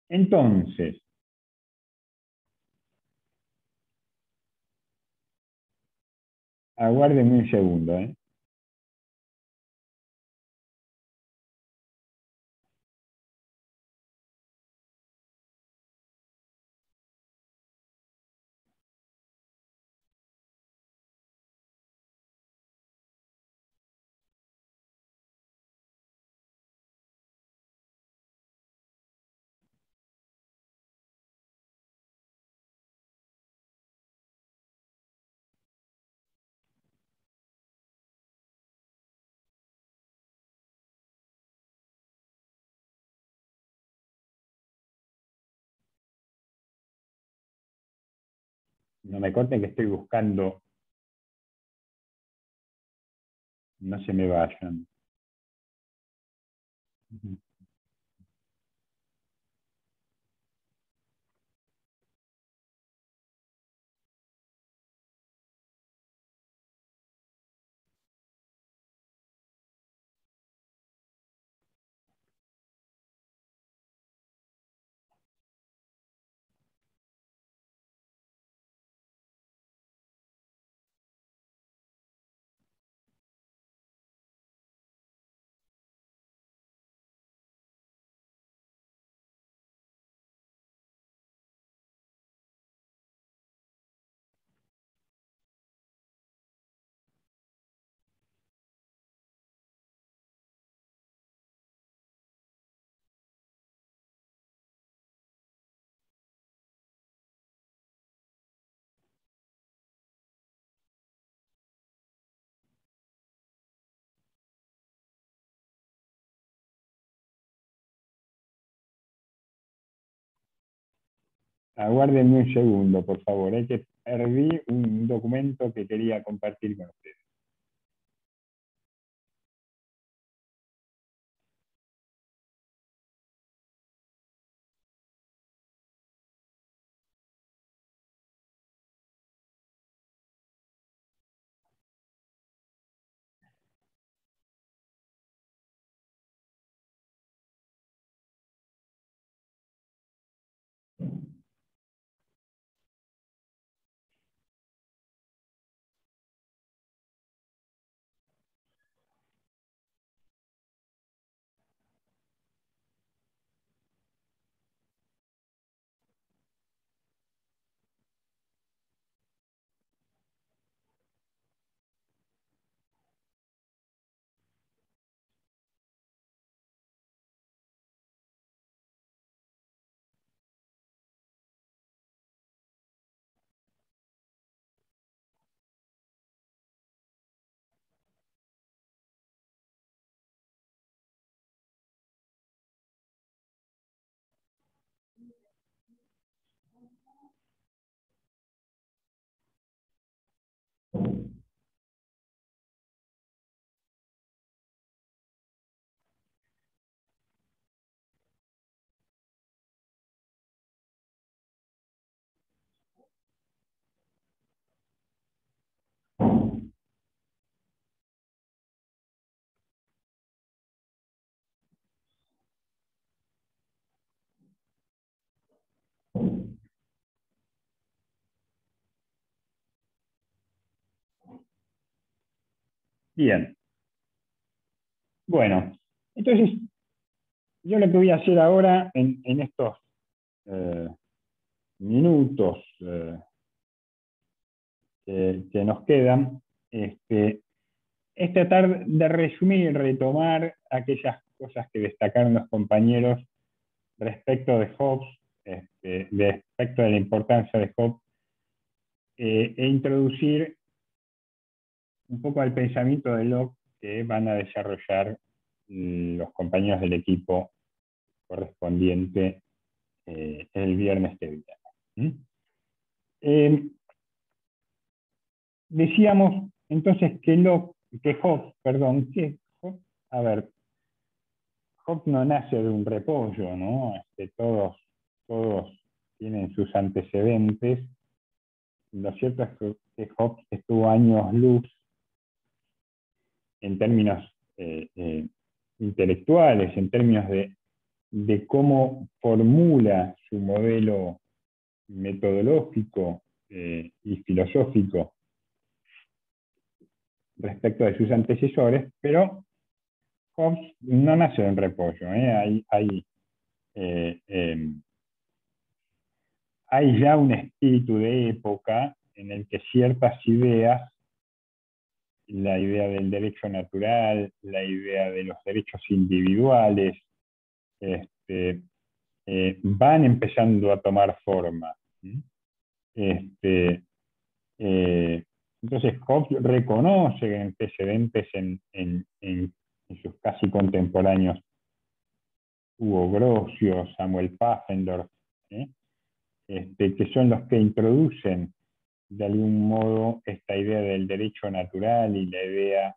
Entonces, aguárdenme un segundo, ¿eh? No me corten que estoy buscando, no se me vayan. Ujú. Aguárdenme un segundo, por favor, que perdí un documento que quería compartir con ustedes. Bien. Bueno, entonces, yo lo que voy a hacer ahora en estos minutos que nos quedan, es tratar de resumir y retomar aquellas cosas que destacaron los compañeros respecto de Hobbes, respecto de la importancia de Hobbes, e introducir un poco al pensamiento de Locke que van a desarrollar los compañeros del equipo correspondiente el viernes que viene. Decíamos entonces que Hobbes, a ver, Hobbes no nace de un repollo, ¿no? Todos tienen sus antecedentes. Lo cierto es que Hobbes estuvo años luz en términos intelectuales, en términos de cómo formula su modelo metodológico y filosófico respecto de sus antecesores, pero Hobbes no nace de un repollo. Hay ya un espíritu de época en el que ciertas ideas, la idea del derecho natural, la idea de los derechos individuales, van empezando a tomar forma. Entonces Hobbes reconoce antecedentes en sus casi contemporáneos Hugo Grocio, Samuel Pfaffendorf, que son los que introducen de algún modo esta idea del derecho natural y la idea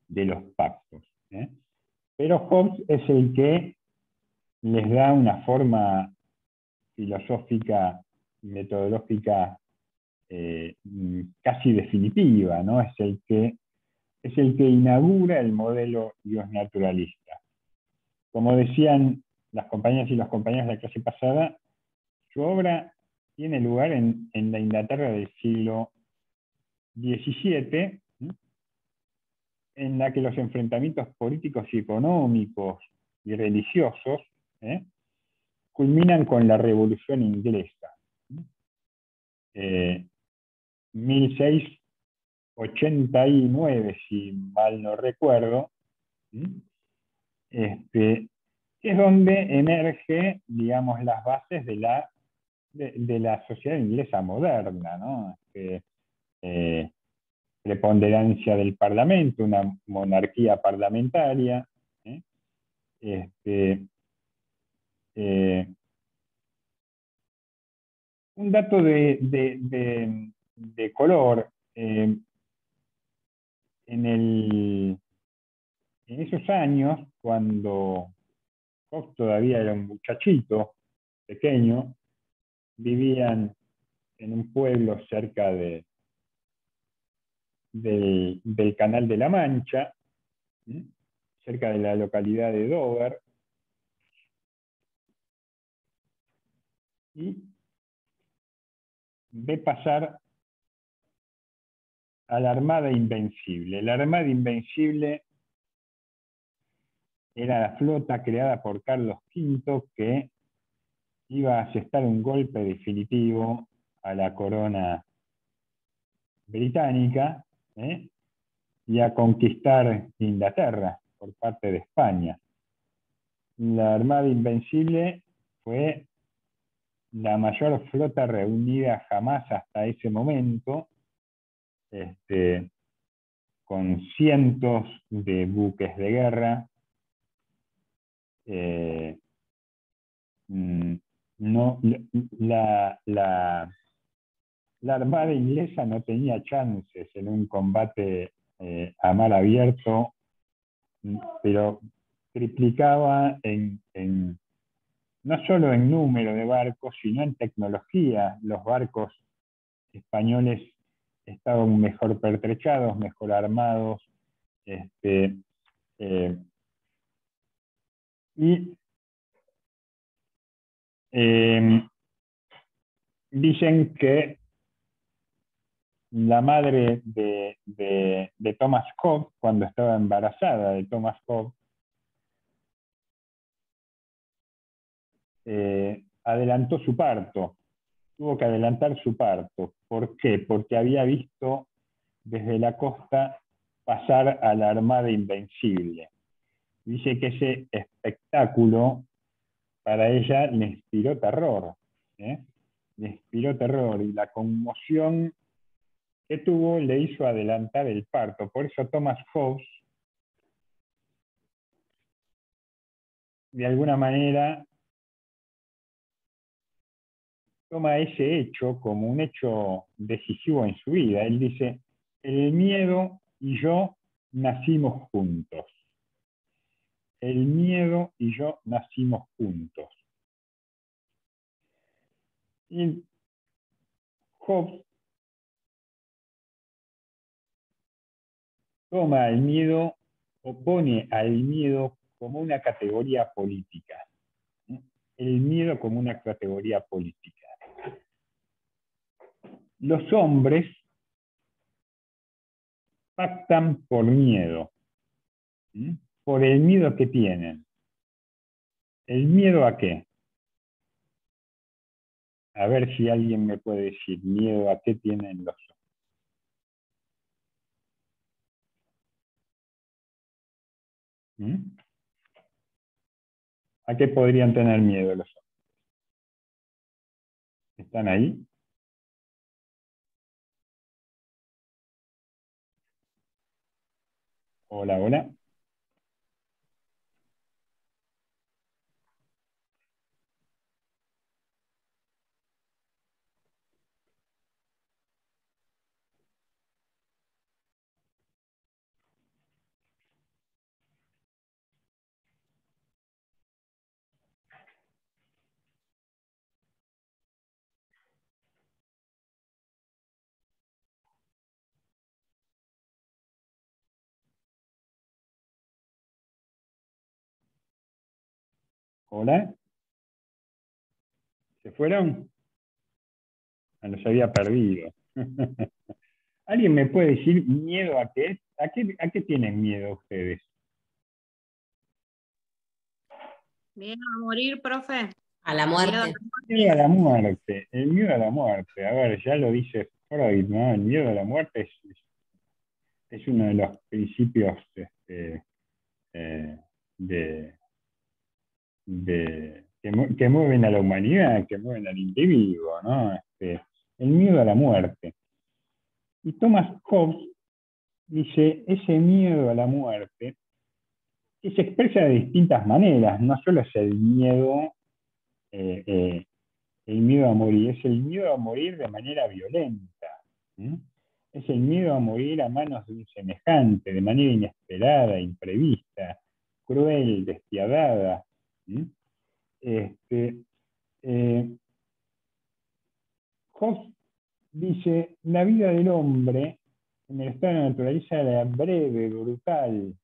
de los pactos. Pero Hobbes es el que les da una forma filosófica, metodológica casi definitiva, ¿no? Es el que inaugura el modelo diosnaturalista. Como decían las compañeras y los compañeros de la clase pasada, su obra tiene lugar en la Inglaterra del siglo XVII, en la que los enfrentamientos políticos y económicos y religiosos culminan con la Revolución Inglesa. 1689, si mal no recuerdo, que es donde emerge, digamos, las bases de la sociedad inglesa moderna, ¿no? Preponderancia del Parlamento, una monarquía parlamentaria. Un dato de color, en esos años, cuando Hobbes todavía era un muchachito pequeño, vivían en un pueblo cerca del Canal de la Mancha, cerca de la localidad de Dover, y ve pasar a la Armada Invencible. La Armada Invencible era la flota creada por Carlos V que iba a asestar un golpe definitivo a la corona británica y a conquistar Inglaterra por parte de España. La Armada Invencible fue la mayor flota reunida jamás hasta ese momento, con cientos de buques de guerra. La Armada inglesa no tenía chances en un combate a mar abierto, pero triplicaba no solo en número de barcos, sino en tecnología. Los barcos españoles estaban mejor pertrechados, mejor armados, y dicen que la madre de Thomas Hobbes, cuando estaba embarazada de Thomas Hobbes, adelantó su parto, tuvo que adelantar su parto. ¿Por qué? Porque había visto desde la costa pasar a la Armada Invencible. Dice que ese espectáculo para ella le inspiró terror, ¿eh? Le inspiró terror, y la conmoción que tuvo le hizo adelantar el parto. Por eso Thomas Hobbes, de alguna manera, toma ese hecho como un hecho decisivo en su vida. Él dice, el miedo y yo nacimos juntos. El miedo y yo nacimos juntos. Y Hobbes toma el miedo, opone al miedo como una categoría política. El miedo como una categoría política. Los hombres pactan por miedo, por el miedo que tienen. ¿El miedo a qué? A ver si alguien me puede decir miedo a qué tienen los hombres. ¿A qué podrían tener miedo los hombres? ¿Están ahí? Hola, hola. Hola. ¿Se fueron? Los había perdido. ¿Alguien me puede decir miedo a qué? ¿A qué tienen miedo ustedes? Miedo a morir, profe. A la muerte. Miedo a la muerte. El miedo a la muerte. A ver, ya lo dice Freud, ¿no? El miedo a la muerte es uno de los principios que mueven a la humanidad, que mueven al individuo, ¿no? El miedo a la muerte. Y Thomas Hobbes dice, ese miedo a la muerte, que se expresa de distintas maneras, no solo es el miedo a morir, es el miedo a morir de manera violenta. Es el miedo a morir a manos de un semejante, de manera inesperada, imprevista, cruel, despiadada. Hobbes dice, la vida del hombre en el estado de la naturaleza era breve, brutal,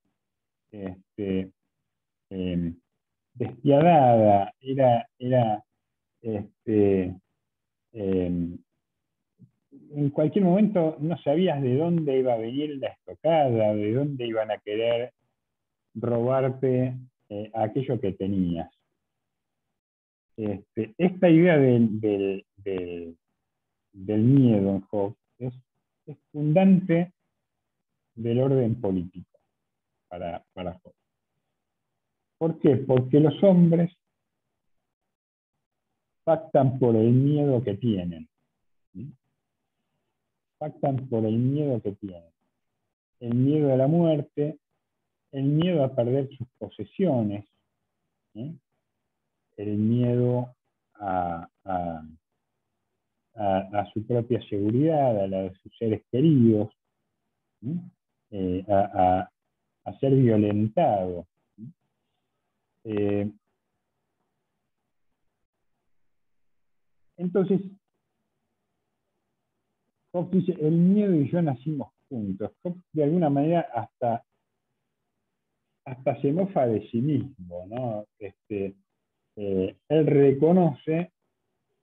despiadada, en cualquier momento no sabías de dónde iba a venir la estocada, de dónde iban a querer robarte aquello que tenías. Esta idea del miedo en Hobbes es fundante del orden político para Hobbes. ¿Por qué? Porque los hombres pactan por el miedo que tienen. Pactan por el miedo que tienen. El miedo a la muerte, el miedo a perder sus posesiones, el miedo a su propia seguridad, a la de sus seres queridos, a ser violentado. Entonces, Hobbes dice, el miedo y yo nacimos juntos. Hobbes, de alguna manera, hasta se mofa de sí mismo, ¿no? Él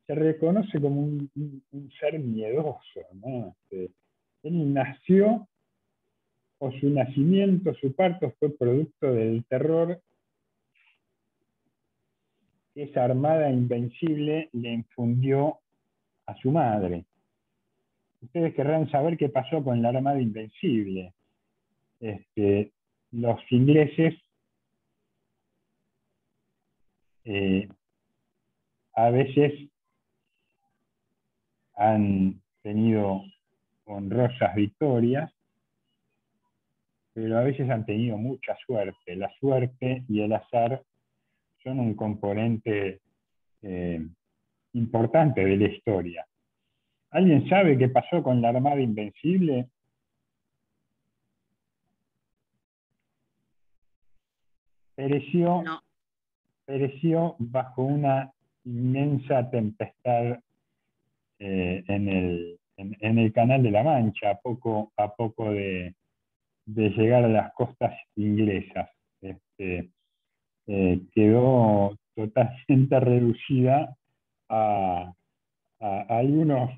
se reconoce como un ser miedoso, ¿no? Él nació, o su nacimiento, su parto fue producto del terror que esa armada invencible le infundió a su madre. Ustedes querrán saber qué pasó con la Armada Invencible. Los ingleses a veces han tenido honrosas victorias, pero a veces han tenido mucha suerte. La suerte y el azar son un componente importante de la historia. ¿Alguien sabe qué pasó con la Armada Invencible? Pereció bajo una inmensa tempestad en el Canal de la Mancha, a poco de llegar a las costas inglesas. Quedó totalmente reducida a algunos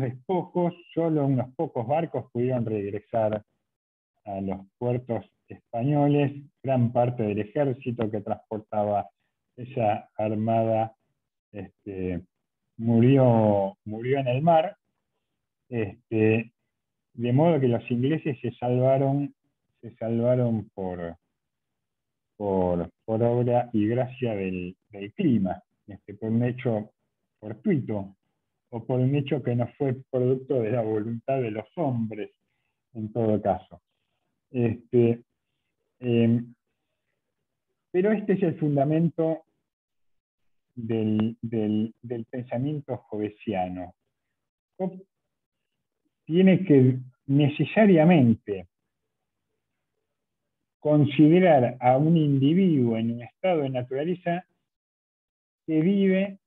despojos. Solo unos pocos barcos pudieron regresar a los puertos españoles. Gran parte del ejército que transportaba esa armada murió en el mar, de modo que los ingleses se salvaron por obra y gracia del clima, por un hecho fortuito, o por un hecho que no fue producto de la voluntad de los hombres, en todo caso. Pero este es el fundamento del pensamiento hobbesiano. Hobbes tiene que necesariamente considerar a un individuo en un estado de naturaleza que vive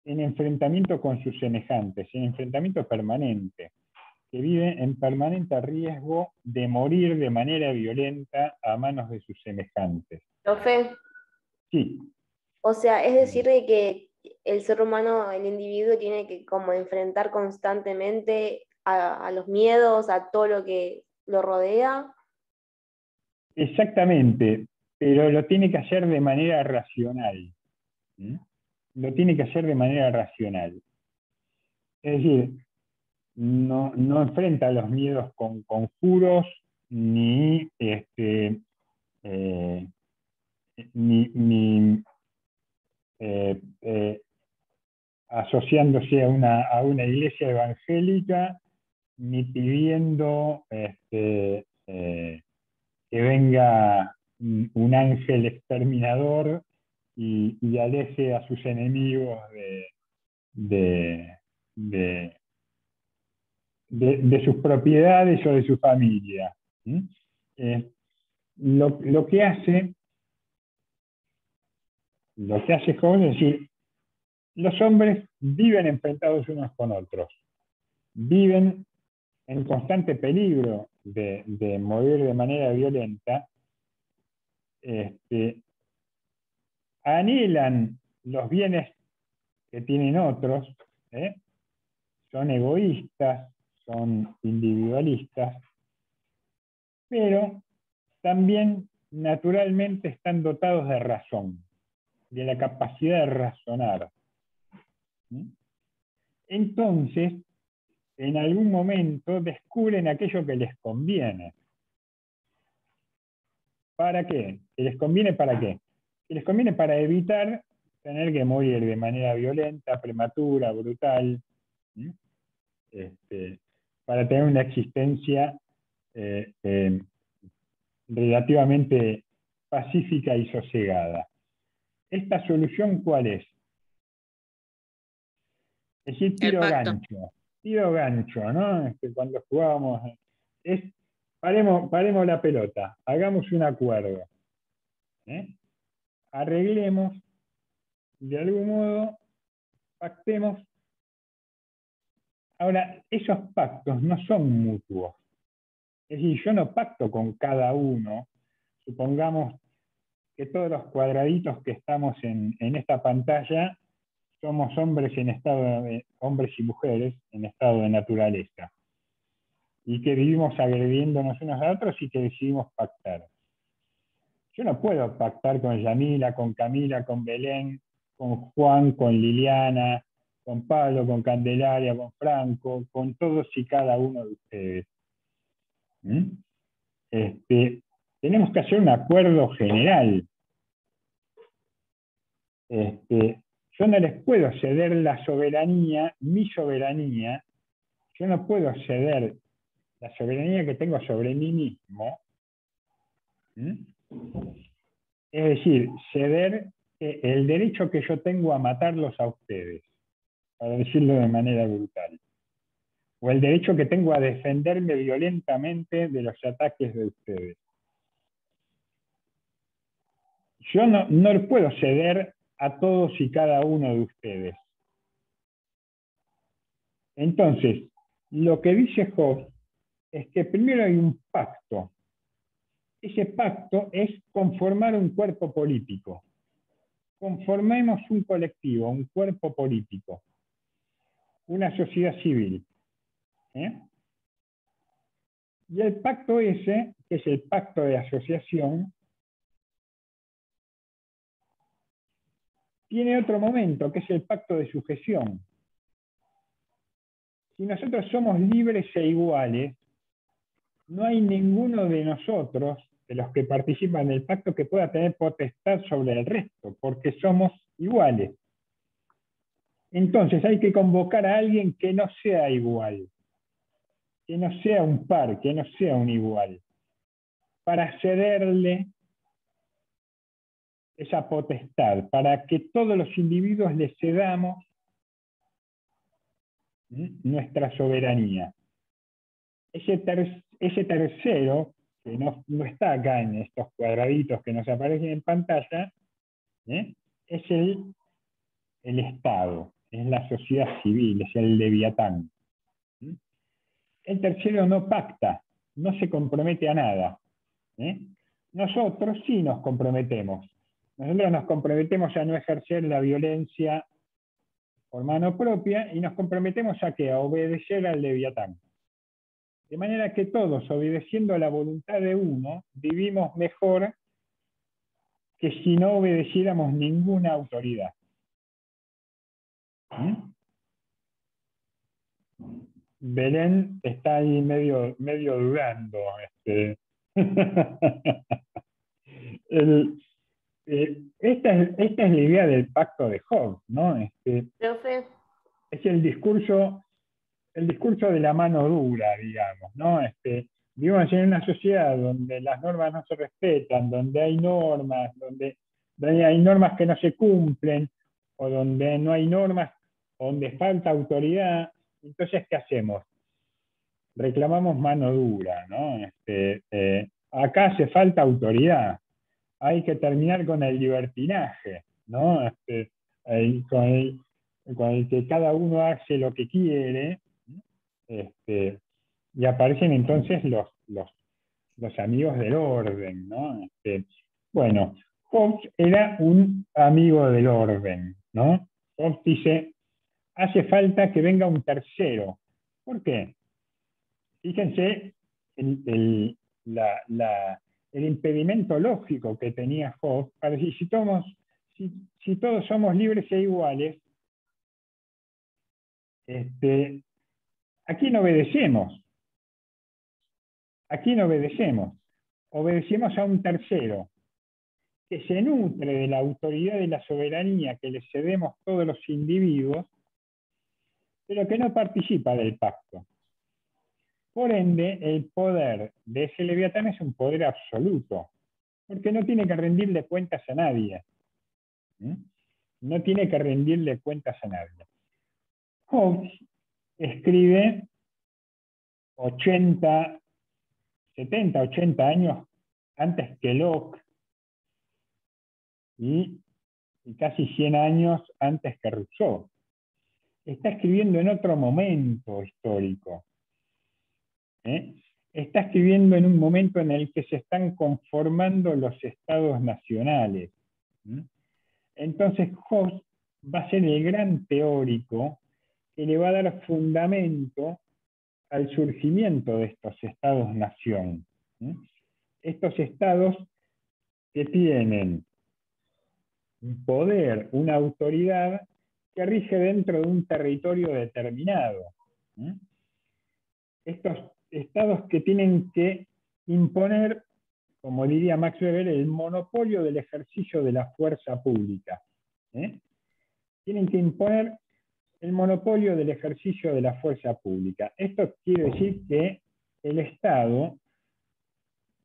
en enfrentamiento con sus semejantes, en enfrentamiento permanente, que vive en permanente riesgo de morir de manera violenta a manos de sus semejantes. Profe. Sí. O sea, es decir de que el ser humano, el individuo, tiene que como enfrentar constantemente a los miedos, a todo lo que lo rodea. Exactamente, pero lo tiene que hacer de manera racional. Lo tiene que hacer de manera racional. Es decir, no enfrenta los miedos con conjuros, ni asociándose a una iglesia evangélica, ni pidiendo que venga un ángel exterminador y aleje a sus enemigos de sus propiedades o de su familia. Lo que hace Hobbes es decir, los hombres viven enfrentados unos con otros, viven en constante peligro de morir de manera violenta, anhelan los bienes que tienen otros, son egoístas, son individualistas, pero también naturalmente están dotados de razón, de la capacidad de razonar. Entonces, en algún momento descubren aquello que les conviene. ¿Para qué? ¿Que les conviene para qué? Que les conviene para evitar tener que morir de manera violenta, prematura, brutal, para tener una existencia relativamente pacífica y sosegada. ¿Esta solución cuál es? Es decir, tiro gancho, ¿no? Cuando jugábamos, paremos la pelota, hagamos un acuerdo, arreglemos, de algún modo, pactemos. Ahora, esos pactos no son mutuos. Es decir, yo no pacto con cada uno. Supongamos que todos los cuadraditos que estamos en esta pantalla somos hombres hombres y mujeres en estado de naturaleza, y que vivimos agrediéndonos unos a otros y que decidimos pactar. Yo no puedo pactar con Yamila, con Camila, con Belén, con Juan, con Liliana, con Pablo, con Candelaria, con Franco, con todos y cada uno de ustedes. Tenemos que hacer un acuerdo general. Yo no les puedo ceder la soberanía, mi soberanía, yo no puedo ceder la soberanía que tengo sobre mí mismo, es decir, ceder el derecho que yo tengo a matarlos a ustedes, para decirlo de manera brutal, o el derecho que tengo a defenderme violentamente de los ataques de ustedes. Yo no puedo ceder a todos y cada uno de ustedes. Entonces, lo que dice Hobbes es que primero hay un pacto. Ese pacto es conformar un cuerpo político. Conformemos un colectivo, un cuerpo político, una sociedad civil. Y el pacto ese, que es el pacto de asociación, tiene otro momento, que es el pacto de sujeción. Si nosotros somos libres e iguales, no hay ninguno de nosotros, de los que participan del pacto, que pueda tener potestad sobre el resto, porque somos iguales. Entonces hay que convocar a alguien que no sea igual, que no sea un par, que no sea un igual, para cederle esa potestad, para que todos los individuos le cedamos nuestra soberanía. Ese tercero, que no está acá en estos cuadraditos que nos aparecen en pantalla, es el Estado, es la sociedad civil, es el leviatán. El tercero no pacta, no se compromete a nada. Nosotros sí nos comprometemos. Nosotros nos comprometemos a no ejercer la violencia por mano propia y nos comprometemos ¿a qué? A obedecer al leviatán. De manera que todos, obedeciendo a la voluntad de uno, vivimos mejor que si no obedeciéramos ninguna autoridad. Belén está ahí medio dudando. Esta es la idea del pacto de Hobbes, ¿no? Profe. Es el discurso de la mano dura, digamos, ¿no? Vivimos en una sociedad donde las normas no se respetan, donde hay normas, donde hay normas que no se cumplen, o donde no hay normas, donde falta autoridad. Entonces, ¿qué hacemos? Reclamamos mano dura, ¿no? Acá hace falta autoridad. Hay que terminar con el libertinaje, ¿no? Con el que cada uno hace lo que quiere. Y aparecen entonces los amigos del orden, ¿no? Bueno, Hobbes era un amigo del orden, ¿no? Hobbes dice, hace falta que venga un tercero. ¿Por qué? Fíjense el impedimento lógico que tenía Hobbes para decir, si todos somos libres e iguales, ¿a quién obedecemos? ¿A quién obedecemos? Obedecemos a un tercero, que se nutre de la autoridad y la soberanía que le cedemos todos los individuos, pero que no participa del pacto. Por ende, el poder de ese leviatán es un poder absoluto, porque no tiene que rendirle cuentas a nadie. No tiene que rendirle cuentas a nadie. Hobbes escribe 70, 80 años antes que Locke y casi 100 años antes que Rousseau. Está escribiendo en otro momento histórico. Está escribiendo en un momento en el que se están conformando los estados nacionales. Entonces Hobbes va a ser el gran teórico que le va a dar fundamento al surgimiento de estos estados-nación. Estos estados que tienen un poder, una autoridad que rige dentro de un territorio determinado. Estos estados que tienen que imponer, como diría Max Weber, el monopolio del ejercicio de la fuerza pública. Tienen que imponer el monopolio del ejercicio de la fuerza pública. Esto quiere decir que el Estado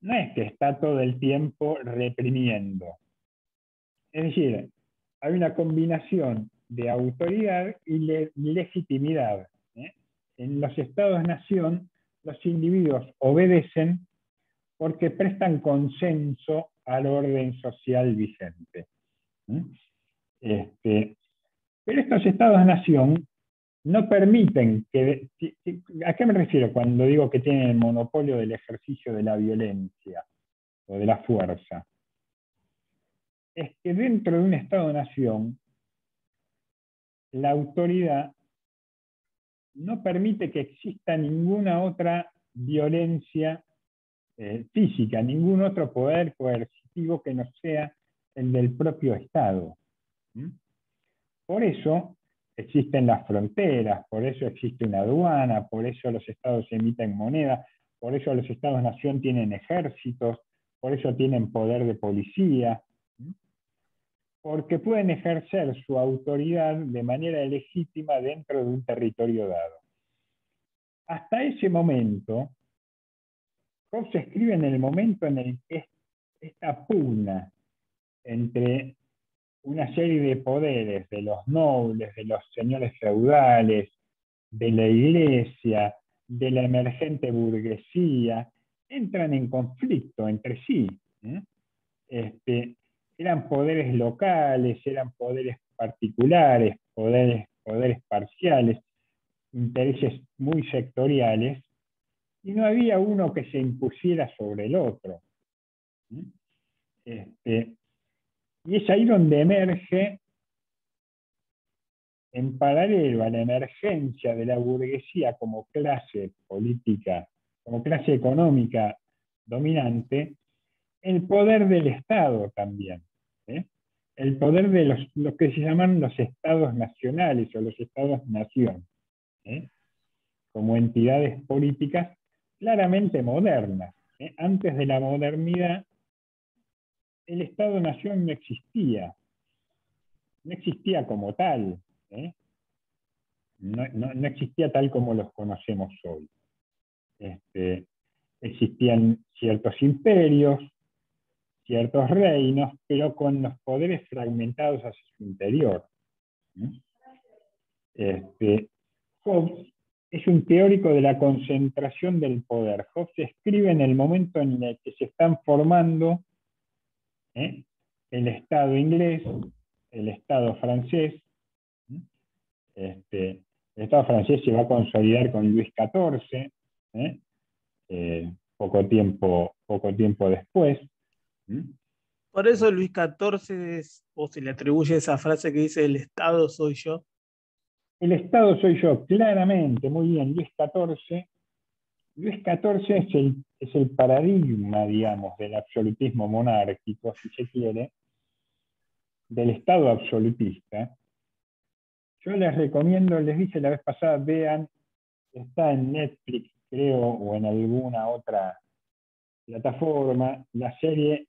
no es que está todo el tiempo reprimiendo. Es decir, hay una combinación de autoridad y legitimidad. En los estados-nación, los individuos obedecen porque prestan consenso al orden social vigente. Pero estos estados-nación no permiten que... ¿A qué me refiero cuando digo que tienen el monopolio del ejercicio de la violencia o de la fuerza? Es que dentro de un Estado-nación, la autoridad no permite que exista ninguna otra violencia física, ningún otro poder coercitivo que no sea el del propio Estado. Por eso existen las fronteras, por eso existe una aduana, por eso los estados emiten moneda, por eso los estados-nación tienen ejércitos, por eso tienen poder de policía, porque pueden ejercer su autoridad de manera legítima dentro de un territorio dado. Hasta ese momento, Hobbes escribe en el momento en el que esta pugna entre una serie de poderes de los nobles, de los señores feudales, de la iglesia, de la emergente burguesía, entran en conflicto entre sí. Eran poderes locales, eran poderes particulares, poderes parciales, intereses muy sectoriales, y no había uno que se impusiera sobre el otro. Y es ahí donde emerge, en paralelo a la emergencia de la burguesía como clase política, como clase económica dominante, el poder del Estado también. El poder de los que se llaman los estados nacionales o los estados-nación, como entidades políticas claramente modernas. Antes de la modernidad, el Estado-nación no existía como tal, no existía tal como los conocemos hoy. Existían ciertos imperios, ciertos reinos, pero con los poderes fragmentados hacia su interior. Hobbes es un teórico de la concentración del poder. Hobbes escribe en el momento en el que se están formando el Estado inglés, el Estado francés. El Estado francés se va a consolidar con Luis XIV, poco tiempo después. Por eso Luis XIV, o se le atribuye esa frase que dice: el Estado soy yo. El Estado soy yo, claramente, muy bien. Luis XIV es el paradigma, digamos, del absolutismo monárquico, si se quiere, del Estado absolutista. Yo les recomiendo, les dije la vez pasada, vean, está en Netflix, creo, o en alguna otra plataforma, la serie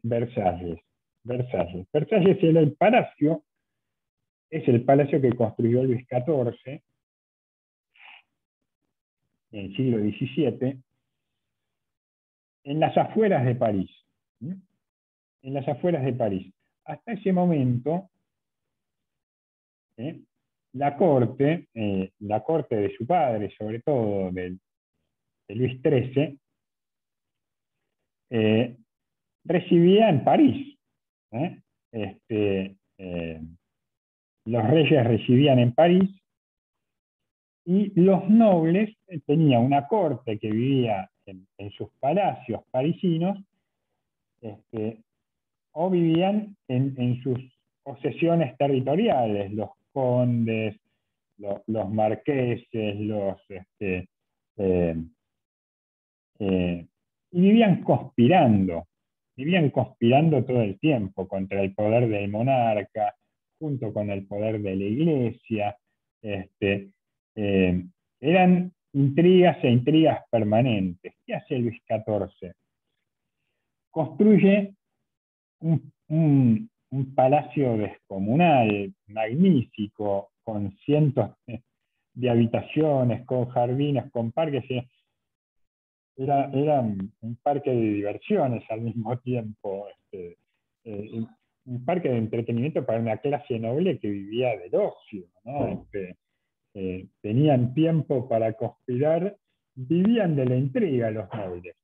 Versalles. Versalles era el palacio, es el palacio que construyó Luis XIV en el siglo XVII, en las afueras de París. En las afueras de París. Hasta ese momento, la corte de su padre, sobre todo de Luis XIII, residía en París. Los reyes residían en París y los nobles tenían una corte que vivía en sus palacios parisinos, o vivían en sus posesiones territoriales, los condes, los marqueses, y vivían conspirando todo el tiempo contra el poder del monarca, junto con el poder de la iglesia. Eran intrigas e intrigas permanentes. ¿Qué hace Luis XIV? Construye un palacio descomunal, magnífico, con cientos de habitaciones, con jardines, con parques. Era un parque de diversiones al mismo tiempo, un parque de entretenimiento para una clase noble que vivía del ocio, ¿no? Tenían tiempo para conspirar, vivían de la intriga los nobles.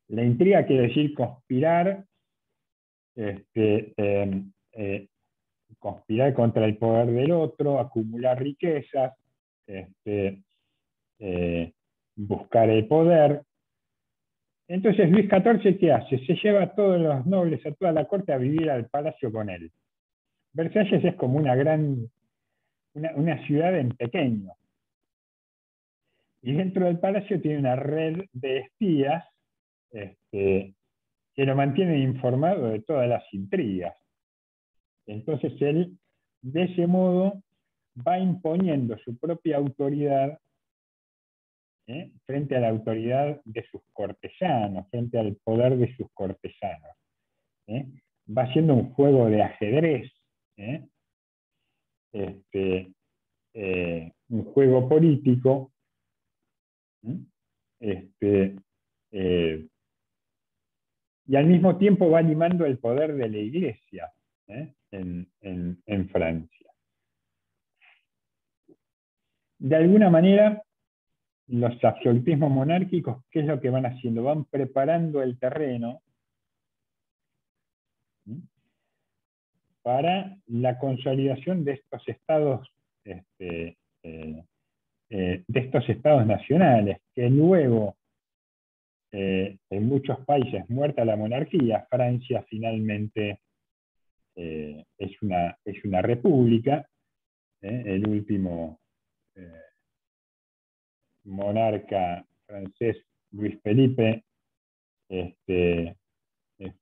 La intriga quiere decir conspirar, conspirar contra el poder del otro, acumular riquezas, buscar el poder. Entonces Luis XIV, ¿qué hace? Se lleva a todos los nobles, a toda la corte a vivir al palacio con él. Versalles es como una ciudad en pequeño. Y dentro del palacio tiene una red de espías que lo mantienen informado de todas las intrigas. Entonces él, de ese modo, va imponiendo su propia autoridad frente a la autoridad de sus cortesanos, frente al poder de sus cortesanos. Va haciendo un juego de ajedrez, un juego político, y al mismo tiempo va animando el poder de la Iglesia en Francia. De alguna manera, los absolutismos monárquicos, ¿qué es lo que van haciendo? Van preparando el terreno para la consolidación de estos estados, nacionales, que luego, en muchos países, muerta la monarquía, Francia finalmente es una república. El último monarca francés, Luis Felipe,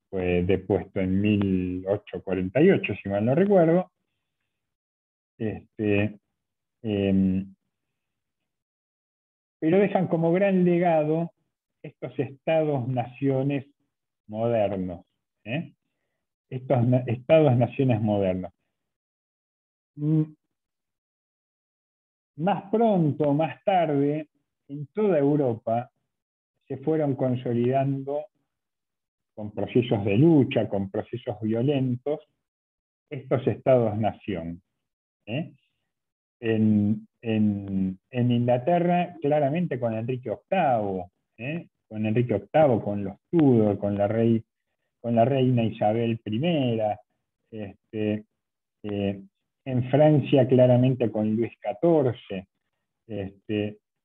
fue depuesto en 1848, si mal no recuerdo. Pero dejan como gran legado estos estados-naciones modernos. Estos estados-naciones modernos. Más pronto, más tarde, en toda Europa se fueron consolidando con procesos de lucha, con procesos violentos, estos estados-nación. En Inglaterra, claramente con Enrique VIII, con los Tudor, con la reina Isabel I, en Francia claramente con Luis XIV,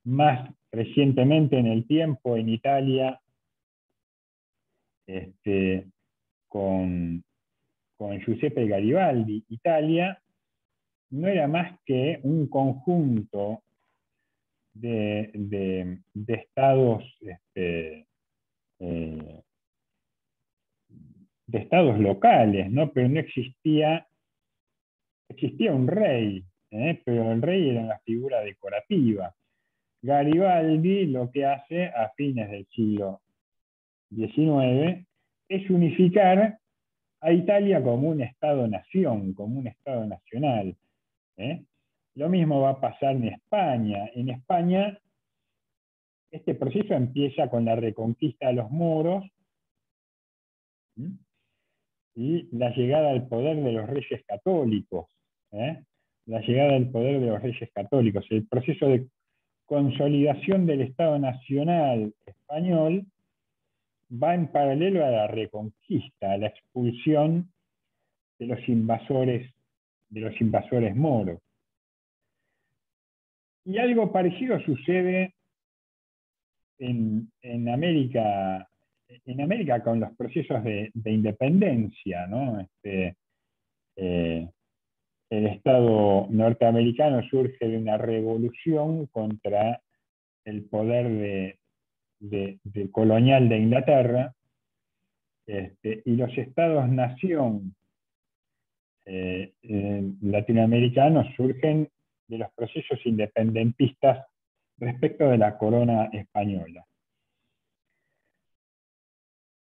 más recientemente en el tiempo en Italia con Giuseppe Garibaldi. Italia no era más que un conjunto de estados, de estados locales, ¿no? Pero no existía un rey, pero el rey era una figura decorativa. Garibaldi lo que hace a fines del siglo XIX es unificar a Italia como un estado-nación, como un estado nacional. Lo mismo va a pasar en España. En España, este proceso empieza con la reconquista de los moros y la llegada al poder de los reyes católicos. La llegada del poder de los reyes católicos. El proceso de consolidación del Estado Nacional español va en paralelo a la reconquista, a la expulsión de los invasores moros. Y algo parecido sucede en América en América con los procesos de independencia, ¿no? El Estado norteamericano surge de una revolución contra el poder colonial de Inglaterra, y los estados-nación latinoamericanos surgen de los procesos independentistas respecto de la corona española.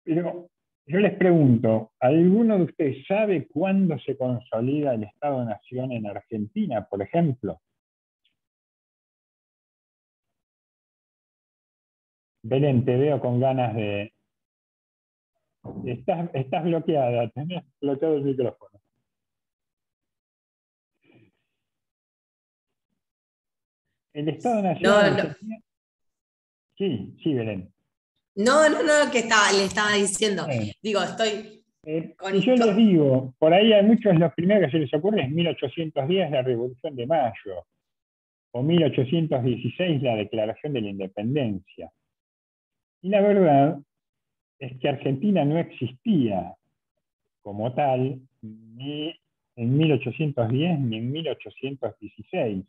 Pero yo les pregunto, ¿alguno de ustedes sabe cuándo se consolida el Estado-Nación en Argentina, por ejemplo? Belén, te veo con ganas de... Estás bloqueada, tenés bloqueado el micrófono. El Estado-Nación en Argentina... Sí, Belén. No, que le estaba diciendo. Digo, estoy con y yo les digo, por ahí hay muchos, los primeros que se les ocurre es 1810, la Revolución de Mayo, o 1816, la Declaración de la Independencia. Y la verdad es que Argentina no existía como tal ni en 1810 ni en 1816.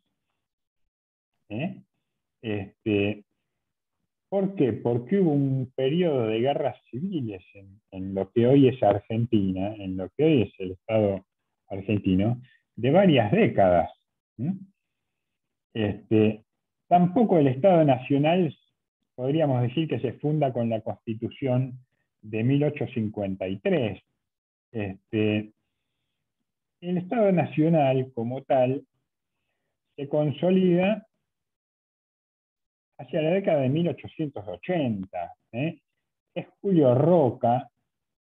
¿Por qué? Porque hubo un periodo de guerras civiles en lo que hoy es Argentina, en lo que hoy es el Estado argentino, de varias décadas. Tampoco el Estado Nacional podríamos decir que se funda con la Constitución de 1853. El Estado Nacional, como tal, se consolida hacia la década de 1880. Es Julio Roca,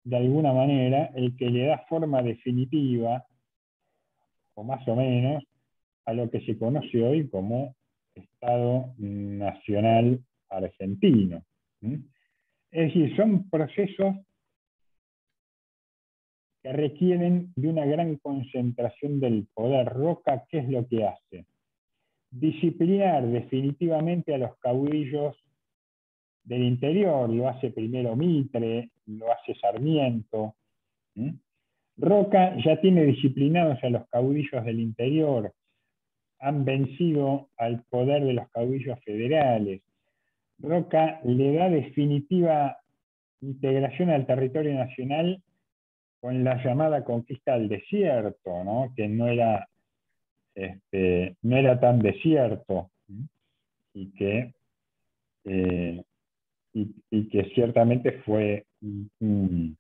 de alguna manera, el que le da forma definitiva, o más o menos, a lo que se conoce hoy como Estado Nacional Argentino. Es decir, son procesos que requieren de una gran concentración del poder. Roca, ¿qué es lo que hace? Disciplinar definitivamente a los caudillos del interior. Lo hace primero Mitre, lo hace Sarmiento. Roca ya tiene disciplinados a los caudillos del interior, han vencido al poder de los caudillos federales. Roca le da definitiva integración al territorio nacional con la llamada conquista del desierto, ¿no? Que no era tan desierto, y que ciertamente fue un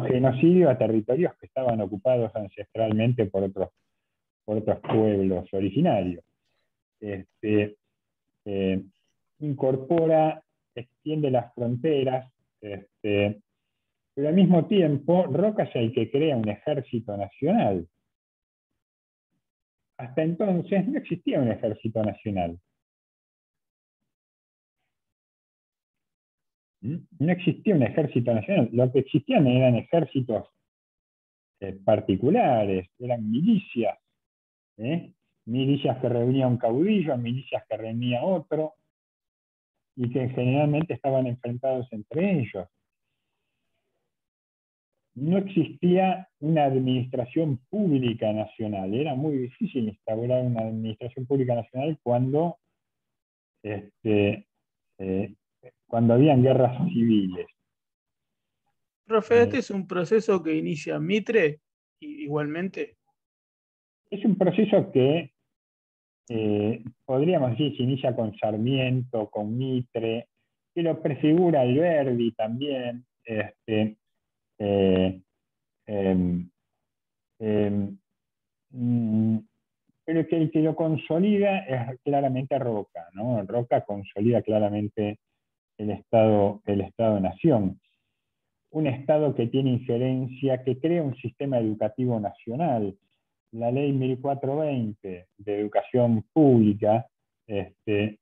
genocidio a territorios que estaban ocupados ancestralmente por otros pueblos originarios. Incorpora, extiende las fronteras, pero al mismo tiempo Roca es el que crea un ejército nacional. Hasta entonces no existía un ejército nacional. No existía un ejército nacional. Lo que existían eran ejércitos particulares, eran milicias. Milicias que reunía un caudillo, milicias que reunía otro, y que generalmente estaban enfrentados entre ellos. No existía una administración pública nacional. Era muy difícil instaurar una administración pública nacional cuando habían guerras civiles. Profe, ¿este es un proceso que inicia Mitre igualmente? Es un proceso que podríamos decir se inicia con Sarmiento, con Mitre, que lo prefigura Alberdi también. Pero que el que lo consolida es claramente Roca, ¿no? Roca consolida claramente el Estado-Nación. Un Estado que tiene injerencia, que crea un sistema educativo nacional. La ley 1420 de educación pública se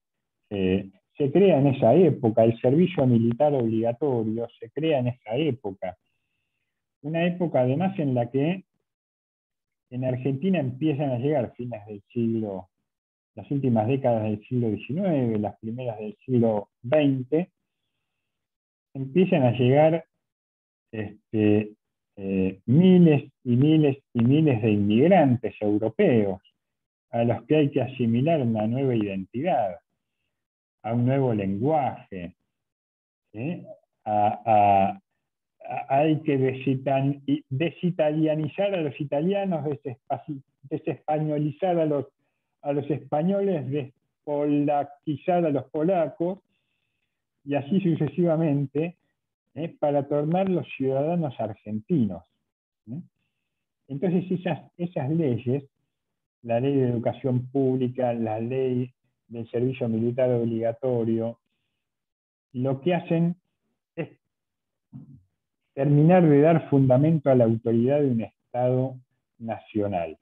crea en esa época. El servicio militar obligatorio se crea en esa época. Una época además en la que en Argentina empiezan a llegar fines del siglo, las últimas décadas del siglo XIX, las primeras del siglo XX, empiezan a llegar miles y miles y miles de inmigrantes europeos a los que hay que asimilar una nueva identidad, a un nuevo lenguaje, hay que desitalianizar a los italianos, desespañolizar a los españoles, despolacizar a los polacos, y así sucesivamente, para tornarlos ciudadanos argentinos. Entonces esas leyes, la ley de educación pública, la ley del servicio militar obligatorio, lo que hacen es terminar de dar fundamento a la autoridad de un Estado nacional.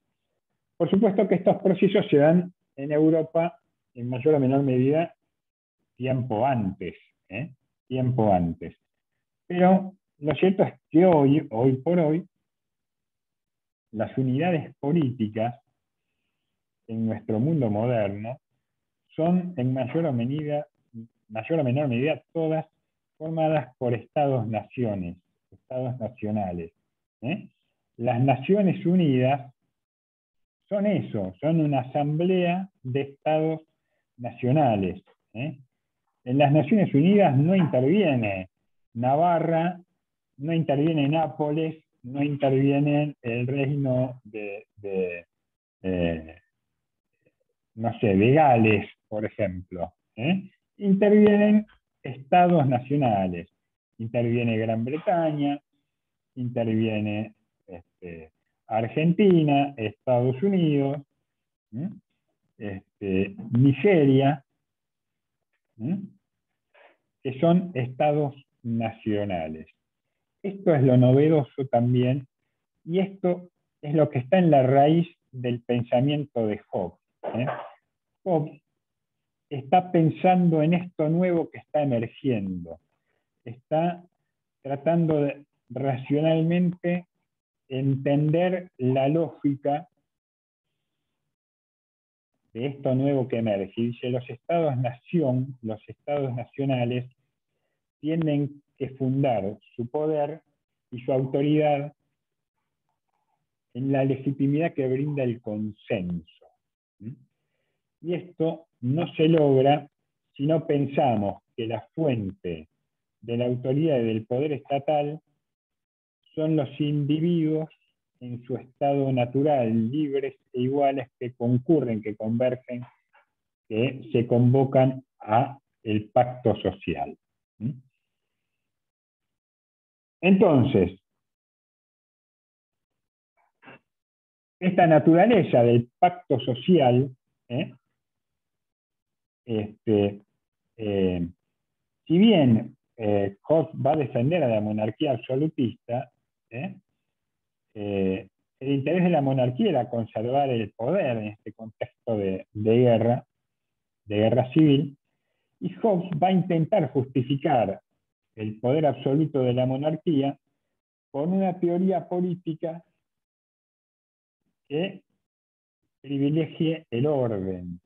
Por supuesto que estos procesos se dan en Europa en mayor o menor medida tiempo antes. Tiempo antes. Pero lo cierto es que hoy por hoy, las unidades políticas en nuestro mundo moderno son en mayor o menor medida todas formadas por estados-naciones, estados nacionales. Las Naciones Unidas son eso, son una asamblea de estados nacionales. En las Naciones Unidas no interviene Navarra, no interviene Nápoles, no interviene el reino de Gales, por ejemplo. Intervienen estados nacionales. Interviene Gran Bretaña, interviene Argentina, Estados Unidos, Nigeria, que son estados nacionales. Esto es lo novedoso también, y esto es lo que está en la raíz del pensamiento de Hobbes. Hobbes está pensando en esto nuevo que está emergiendo, está tratando de racionalmente entender la lógica de esto nuevo que emerge. Dice, los estados-nación, los estados nacionales, tienen que fundar su poder y su autoridad en la legitimidad que brinda el consenso. Y esto no se logra si no pensamos que la fuente de la autoridad y del poder estatal son los individuos en su estado natural, libres e iguales, que concurren, que convergen, que se convocan a el pacto social. Entonces, esta naturaleza del pacto social, si bien Hobbes va a defender a la monarquía absolutista, el interés de la monarquía era conservar el poder en este contexto de guerra civil, y Hobbes va a intentar justificar el poder absoluto de la monarquía con una teoría política que privilegie el orden.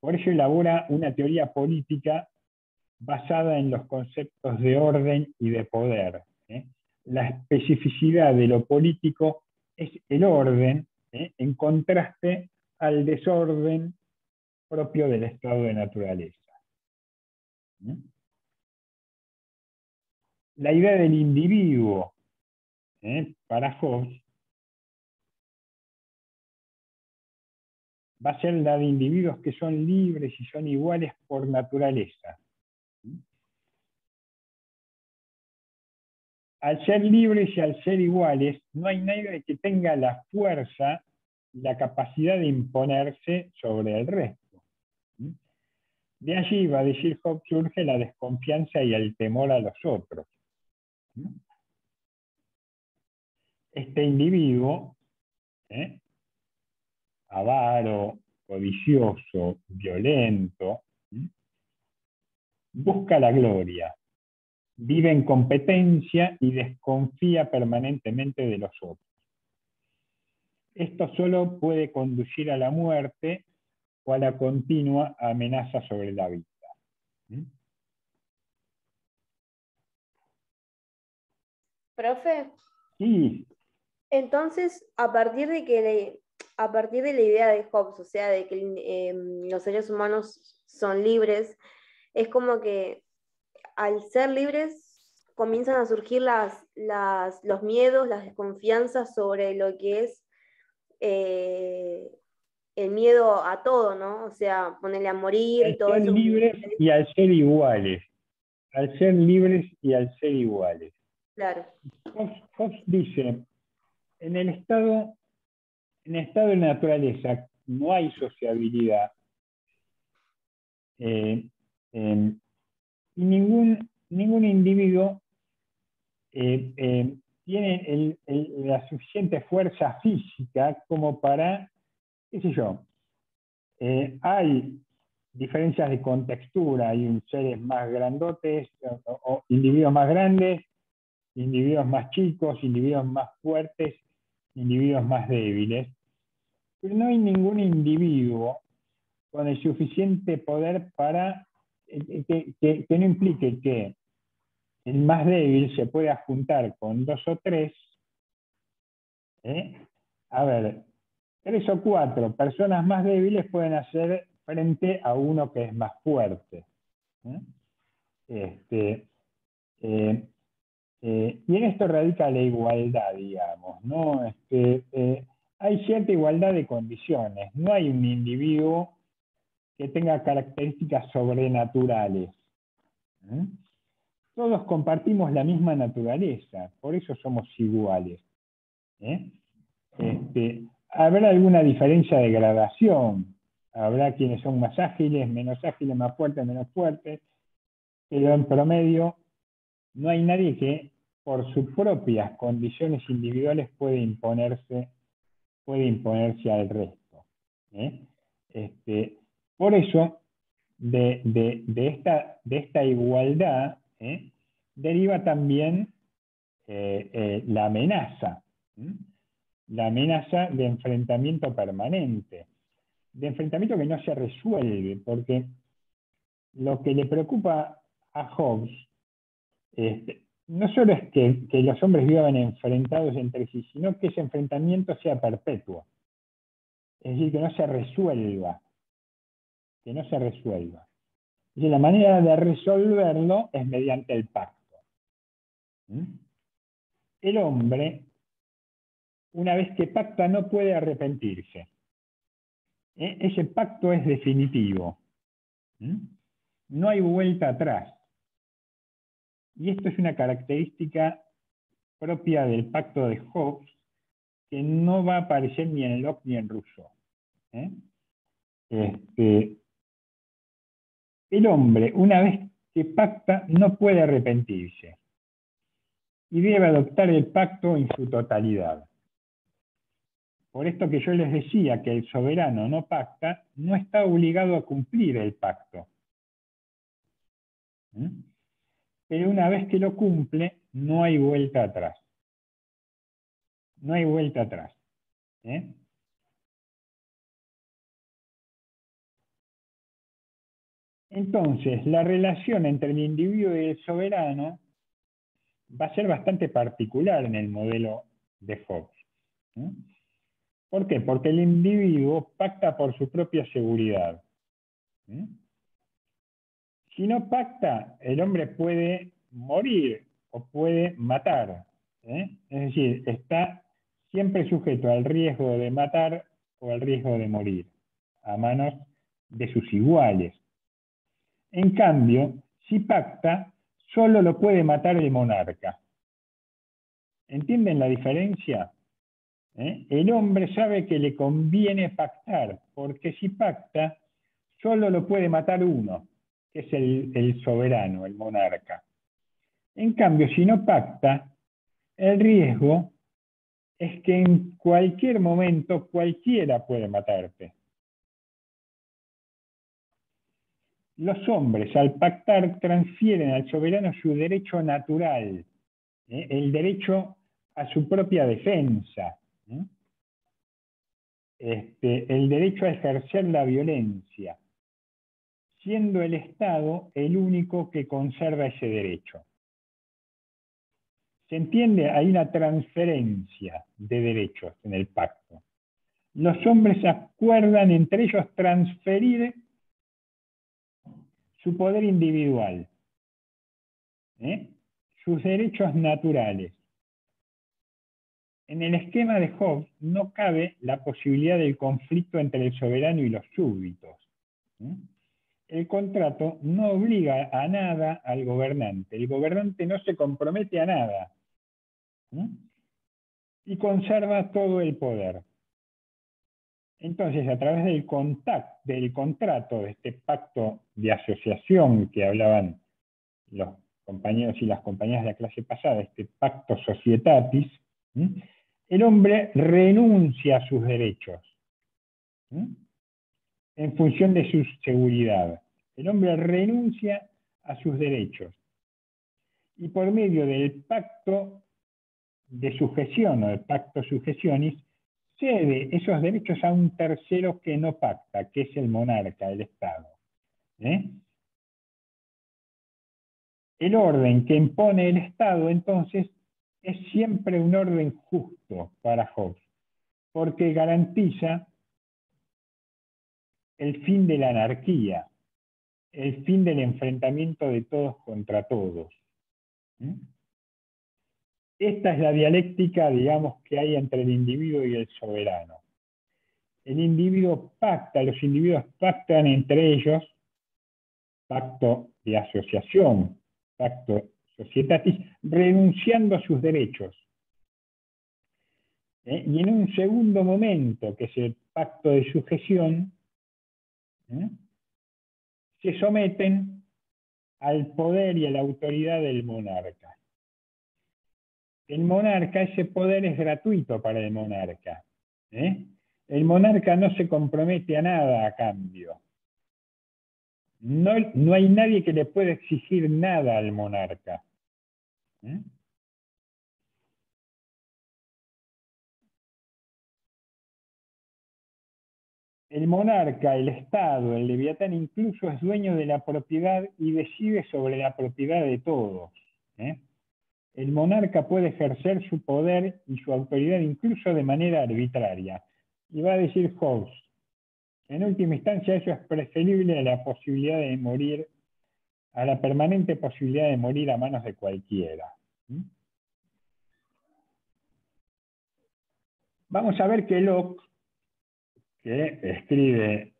Por eso elabora una teoría política basada en los conceptos de orden y de poder. La especificidad de lo político es el orden, en contraste al desorden propio del estado de naturaleza. La idea del individuo, para Hobbes, va a ser la de individuos que son libres y son iguales por naturaleza. Al ser libres y al ser iguales, no hay nadie que tenga la fuerza y la capacidad de imponerse sobre el resto. De allí, va a decir Hobbes, surge la desconfianza y el temor a los otros. Este individuo, avaro, codicioso, violento, busca la gloria, vive en competencia y desconfía permanentemente de los otros. Esto solo puede conducir a la muerte cual la continua amenaza sobre la vida. ¿Mm? Profe, Sí, entonces, a partir de la idea de Hobbes, o sea, de que los seres humanos son libres, es como que al ser libres comienzan a surgir los miedos, las desconfianzas sobre lo que es eh, el miedo a todo, ¿no? O sea, ponerle a morir y al todo ser eso. libres y al ser iguales. Al ser libres y al ser iguales. Claro. Hobbes dice, en el estado de naturaleza no hay sociabilidad y ningún individuo tiene la suficiente fuerza física como para, qué sé yo, hay diferencias de contextura, hay seres más grandotes o individuos más grandes, individuos más chicos, individuos más fuertes, individuos más débiles, pero no hay ningún individuo con el suficiente poder para que no implique que el más débil se pueda juntar con 2 o 3, a ver, 3 o 4 personas más débiles pueden hacer frente a uno que es más fuerte. Y en esto radica la igualdad, digamos, ¿no? Hay cierta igualdad de condiciones, no hay un individuo que tenga características sobrenaturales. Todos compartimos la misma naturaleza, por eso somos iguales. Habrá alguna diferencia de gradación, habrá quienes son más ágiles, menos fuertes, menos fuertes, pero en promedio no hay nadie que por sus propias condiciones individuales puede imponerse al resto. Por eso, de esta igualdad deriva también la amenaza. La amenaza de enfrentamiento permanente, de enfrentamiento que no se resuelve, porque lo que le preocupa a Hobbes no solo es que los hombres vivan enfrentados entre sí, sino que ese enfrentamiento sea perpetuo. Es decir, que no se resuelva. Y la manera de resolverlo es mediante el pacto. El hombre, una vez que pacta, no puede arrepentirse. Ese pacto es definitivo. No hay vuelta atrás. Y esto es una característica propia del pacto de Hobbes que no va a aparecer ni en Locke ni en Rousseau. El hombre, una vez que pacta, no puede arrepentirse y debe adoptar el pacto en su totalidad. Por esto que yo les decía que el soberano no pacta, no está obligado a cumplir el pacto. Pero una vez que lo cumple, no hay vuelta atrás. No hay vuelta atrás. Entonces, la relación entre el individuo y el soberano va a ser bastante particular en el modelo de Hobbes. ¿Por qué? Porque el individuo pacta por su propia seguridad. Si no pacta, el hombre puede morir o puede matar. Es decir, está siempre sujeto al riesgo de matar o al riesgo de morir a manos de sus iguales. En cambio, si pacta, solo lo puede matar el monarca. ¿Entienden la diferencia? El hombre sabe que le conviene pactar, porque si pacta, solo lo puede matar uno, que es el soberano, el monarca. En cambio, si no pacta, el riesgo es que en cualquier momento cualquiera puede matarte. Los hombres, al pactar, transfieren al soberano su derecho natural, el derecho a su propia defensa. el derecho a ejercer la violencia, siendo el Estado el único que conserva ese derecho. ¿Se entiende? Hay una transferencia de derechos en el pacto. Los hombres acuerdan entre ellos transferir su poder individual, sus derechos naturales. En el esquema de Hobbes no cabe la posibilidad del conflicto entre el soberano y los súbditos. El contrato no obliga a nada al gobernante. El gobernante no se compromete a nada. Y conserva todo el poder. Entonces, a través del contrato, de este pacto de asociación que hablaban los compañeros y las compañeras de la clase pasada, este pacto societatis, el hombre renuncia a sus derechos en función de su seguridad. El hombre renuncia a sus derechos. Y por medio del pacto de sujeción o del pacto sujecionis, cede esos derechos a un tercero que no pacta, que es el monarca, el Estado. El orden que impone el Estado, entonces, es siempre un orden justo para Hobbes, porque garantiza el fin de la anarquía, el fin del enfrentamiento de todos contra todos. Esta es la dialéctica, digamos, que hay entre el individuo y el soberano. El individuo pacta, los individuos pactan entre ellos, pacto de asociación, pacto societatis, renunciando a sus derechos. Y en un segundo momento, que es el pacto de sujeción, se someten al poder y a la autoridad del monarca. El monarca, ese poder es gratuito para el monarca. El monarca no se compromete a nada a cambio. No hay nadie que le pueda exigir nada al monarca. El monarca, el Estado, el leviatán incluso es dueño de la propiedad y decide sobre la propiedad de todos. El monarca puede ejercer su poder y su autoridad incluso de manera arbitraria. Y va a decir Hobbes, en última instancia eso es preferible a la posibilidad de morir, a la permanente posibilidad de morir a manos de cualquiera. Vamos a ver que Locke, que escribe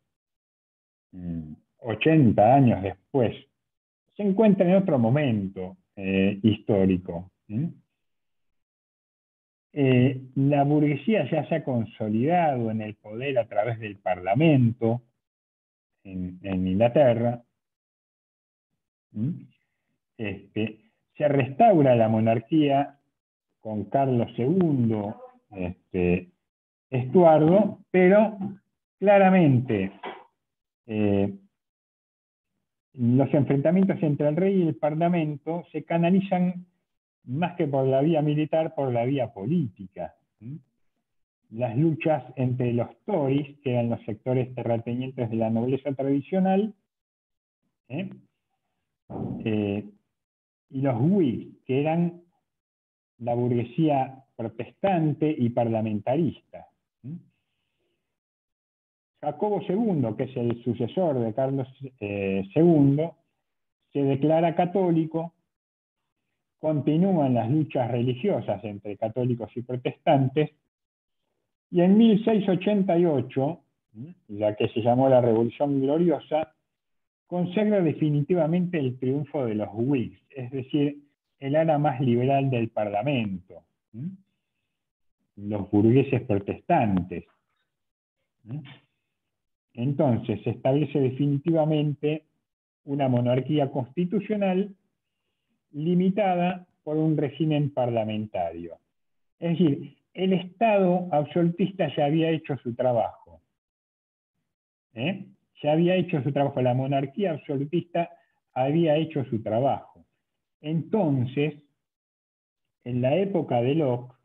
80 años después, se encuentra en otro momento histórico. La burguesía ya se ha consolidado en el poder a través del Parlamento en Inglaterra. Se restaura la monarquía con Carlos II, Estuardo, pero claramente los enfrentamientos entre el rey y el Parlamento se canalizan más que por la vía militar, por la vía política. Las luchas entre los Tories, que eran los sectores terratenientes de la nobleza tradicional, y los Whigs, que eran la burguesía protestante y parlamentarista. Jacobo II, que es el sucesor de Carlos II, se declara católico, continúan las luchas religiosas entre católicos y protestantes, y en 1688, la que se llamó la Revolución Gloriosa, consagra definitivamente el triunfo de los Whigs, es decir, el ala más liberal del Parlamento, los burgueses protestantes. Entonces se establece definitivamente una monarquía constitucional limitada por un régimen parlamentario. Es decir, el Estado absolutista ya había hecho su trabajo. Ya había hecho su trabajo, la monarquía absolutista había hecho su trabajo. Entonces, en la época de Locke,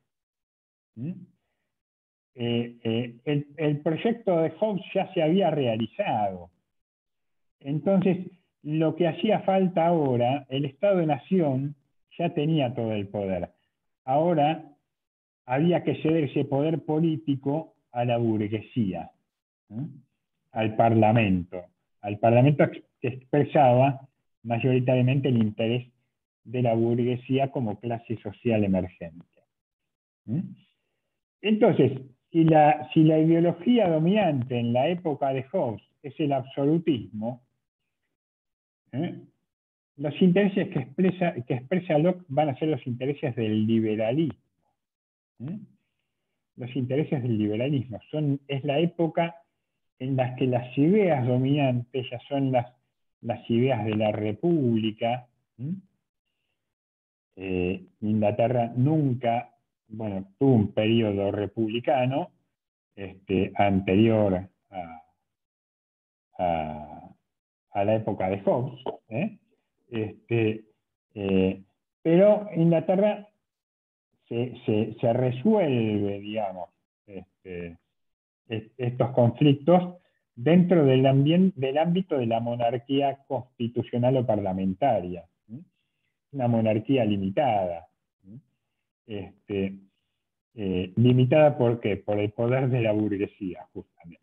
el proyecto de Hobbes ya se había realizado. Entonces, lo que hacía falta ahora, el Estado-Nación ya tenía todo el poder. Ahora había que ceder ese poder político a la burguesía, ¿eh? Al Parlamento que expresaba mayoritariamente el interés de la burguesía como clase social emergente. ¿Eh? Entonces, si la ideología dominante en la época de Hobbes es el absolutismo, los intereses que expresa Locke van a ser los intereses del liberalismo. Los intereses del liberalismo es la época en la que las ideas dominantes ya son las ideas de la república. Inglaterra nunca, tuvo un periodo republicano anterior a la época de Hobbes, pero Inglaterra se resuelve, digamos, estos conflictos dentro del ámbito de la monarquía constitucional o parlamentaria, una monarquía limitada. Limitada ¿por qué? Por el poder de la burguesía, justamente.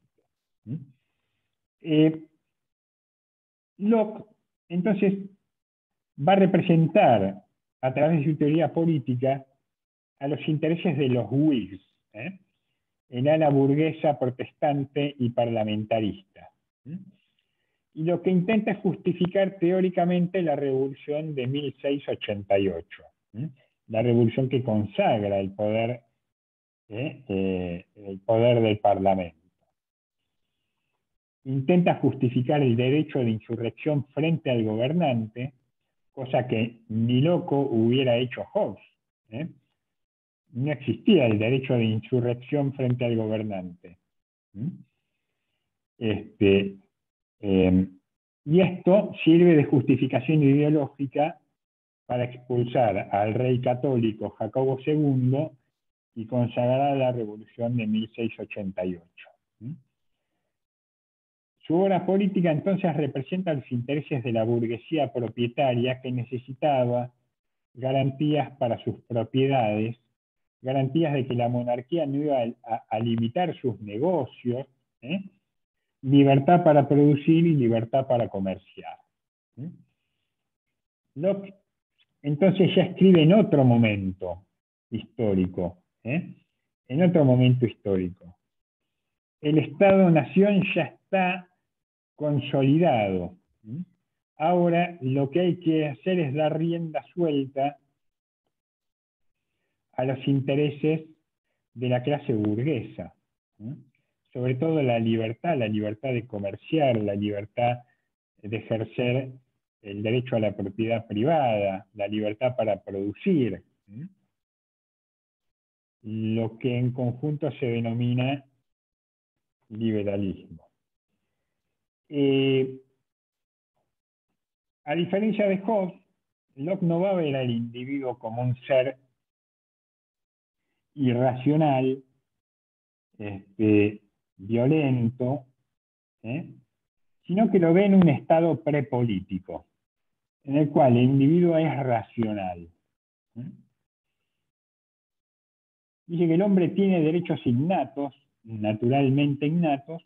Locke, entonces, va a representar a través de su teoría política a los intereses de los Whigs, el ala burguesa, protestante y parlamentarista. Y lo que intenta es justificar teóricamente la revolución de 1688, la revolución que consagra el poder del Parlamento. Intenta justificar el derecho de insurrección frente al gobernante, cosa que ni loco hubiera hecho Hobbes. No existía el derecho de insurrección frente al gobernante. Y esto sirve de justificación ideológica para expulsar al rey católico Jacobo II y consagrar la revolución de 1688. Su obra política entonces representa los intereses de la burguesía propietaria que necesitaba garantías para sus propiedades, garantías de que la monarquía no iba a limitar sus negocios, libertad para producir y libertad para comerciar. Locke entonces ya escribe en otro momento histórico, en otro momento histórico. El Estado-Nación ya está consolidado. Ahora lo que hay que hacer es dar rienda suelta a los intereses de la clase burguesa, sobre todo la libertad de comerciar, la libertad de ejercer el derecho a la propiedad privada, la libertad para producir, lo que en conjunto se denomina liberalismo. A diferencia de Hobbes, Locke no va a ver al individuo como un ser irracional, violento, sino que lo ve en un estado prepolítico, en el cual el individuo es racional. Dice que el hombre tiene derechos innatos, naturalmente innatos,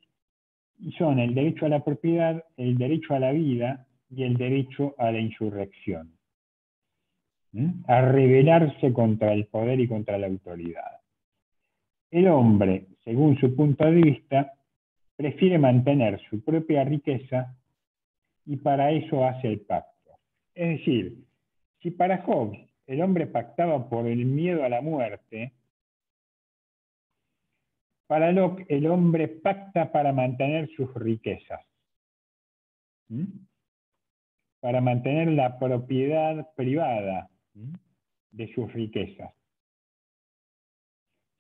y son el derecho a la propiedad, el derecho a la vida y el derecho a la insurrección, a rebelarse contra el poder y contra la autoridad. El hombre, según su punto de vista, prefiere mantener su propia riqueza y para eso hace el pacto. Es decir, si para Hobbes el hombre pactaba por el miedo a la muerte, para Locke el hombre pacta para mantener sus riquezas, para mantener la propiedad privada de sus riquezas.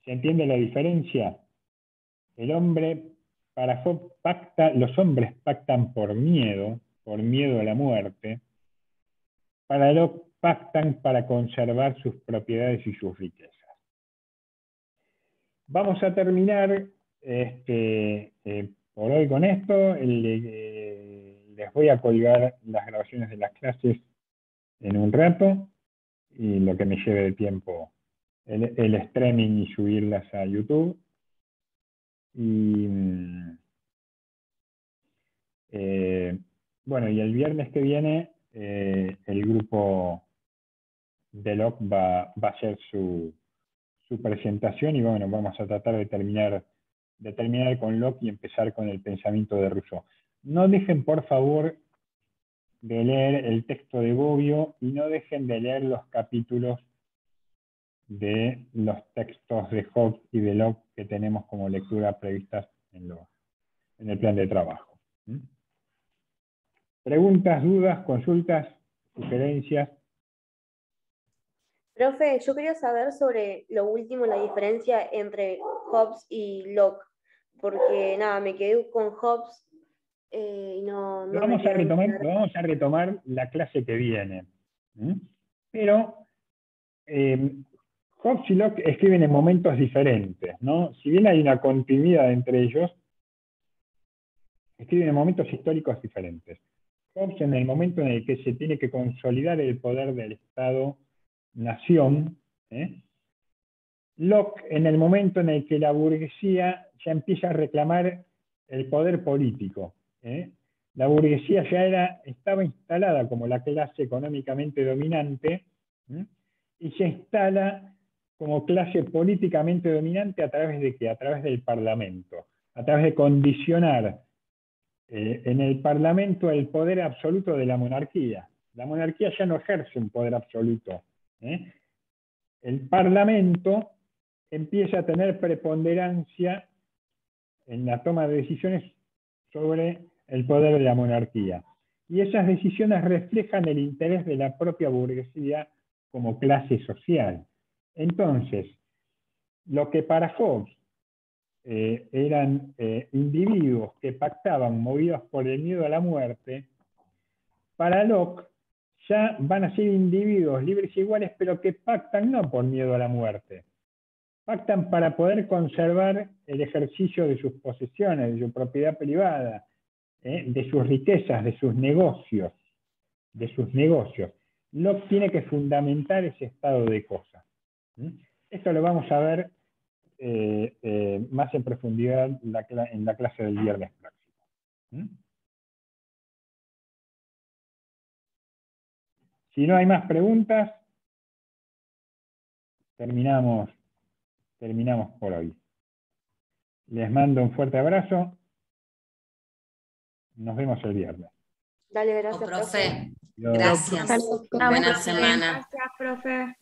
¿Se entiende la diferencia? El hombre, para Hobbes, los hombres pactan por miedo a la muerte. Para Locke pactan para conservar sus propiedades y sus riquezas. Vamos a terminar por hoy con esto. Les voy a colgar las grabaciones de las clases en un rato, y lo que me lleve de tiempo el streaming y subirlas a YouTube. Y bueno, y el viernes que viene el grupo de LOC va a hacer su presentación, y bueno, vamos a tratar de terminar con Locke y empezar con el pensamiento de Rousseau. No dejen, por favor, de leer el texto de Bobbio, y no dejen de leer los capítulos de los textos de Hobbes y de Locke que tenemos como lectura previstas en el plan de trabajo. ¿Preguntas, dudas, consultas, sugerencias? Profe, yo quería saber sobre lo último, la diferencia entre Hobbes y Locke, porque nada, me quedé con Hobbes y no Lo me vamos quedó a retomar la clase que viene. Pero Hobbes y Locke escriben en momentos diferentes, ¿no? Si bien hay una continuidad entre ellos, escriben en momentos históricos diferentes. Hobbes en el momento en el que se tiene que consolidar el poder del Estado-nación, Locke en el momento en el que la burguesía ya empieza a reclamar el poder político. La burguesía ya estaba instalada como la clase económicamente dominante, y se instala como clase políticamente dominante a través de ¿qué? A través del Parlamento, a través de condicionar en el Parlamento el poder absoluto de la monarquía. La monarquía ya no ejerce un poder absoluto. El Parlamento empieza a tener preponderancia en la toma de decisiones sobre el poder de la monarquía. Y esas decisiones reflejan el interés de la propia burguesía como clase social. Entonces, lo que para Hobbes eran individuos que pactaban movidos por el miedo a la muerte, para Locke ya van a ser individuos libres e iguales, pero que pactan no por miedo a la muerte. Pactan para poder conservar el ejercicio de sus posesiones, de su propiedad privada, de sus riquezas, de sus negocios. Locke tiene que fundamentar ese estado de cosas. Esto lo vamos a ver más en profundidad en la clase del viernes próximo. Si no hay más preguntas, terminamos por hoy. Les mando un fuerte abrazo. Nos vemos el viernes. Dale, gracias, profe. Gracias. Gracias. Buena semana. Gracias, profe.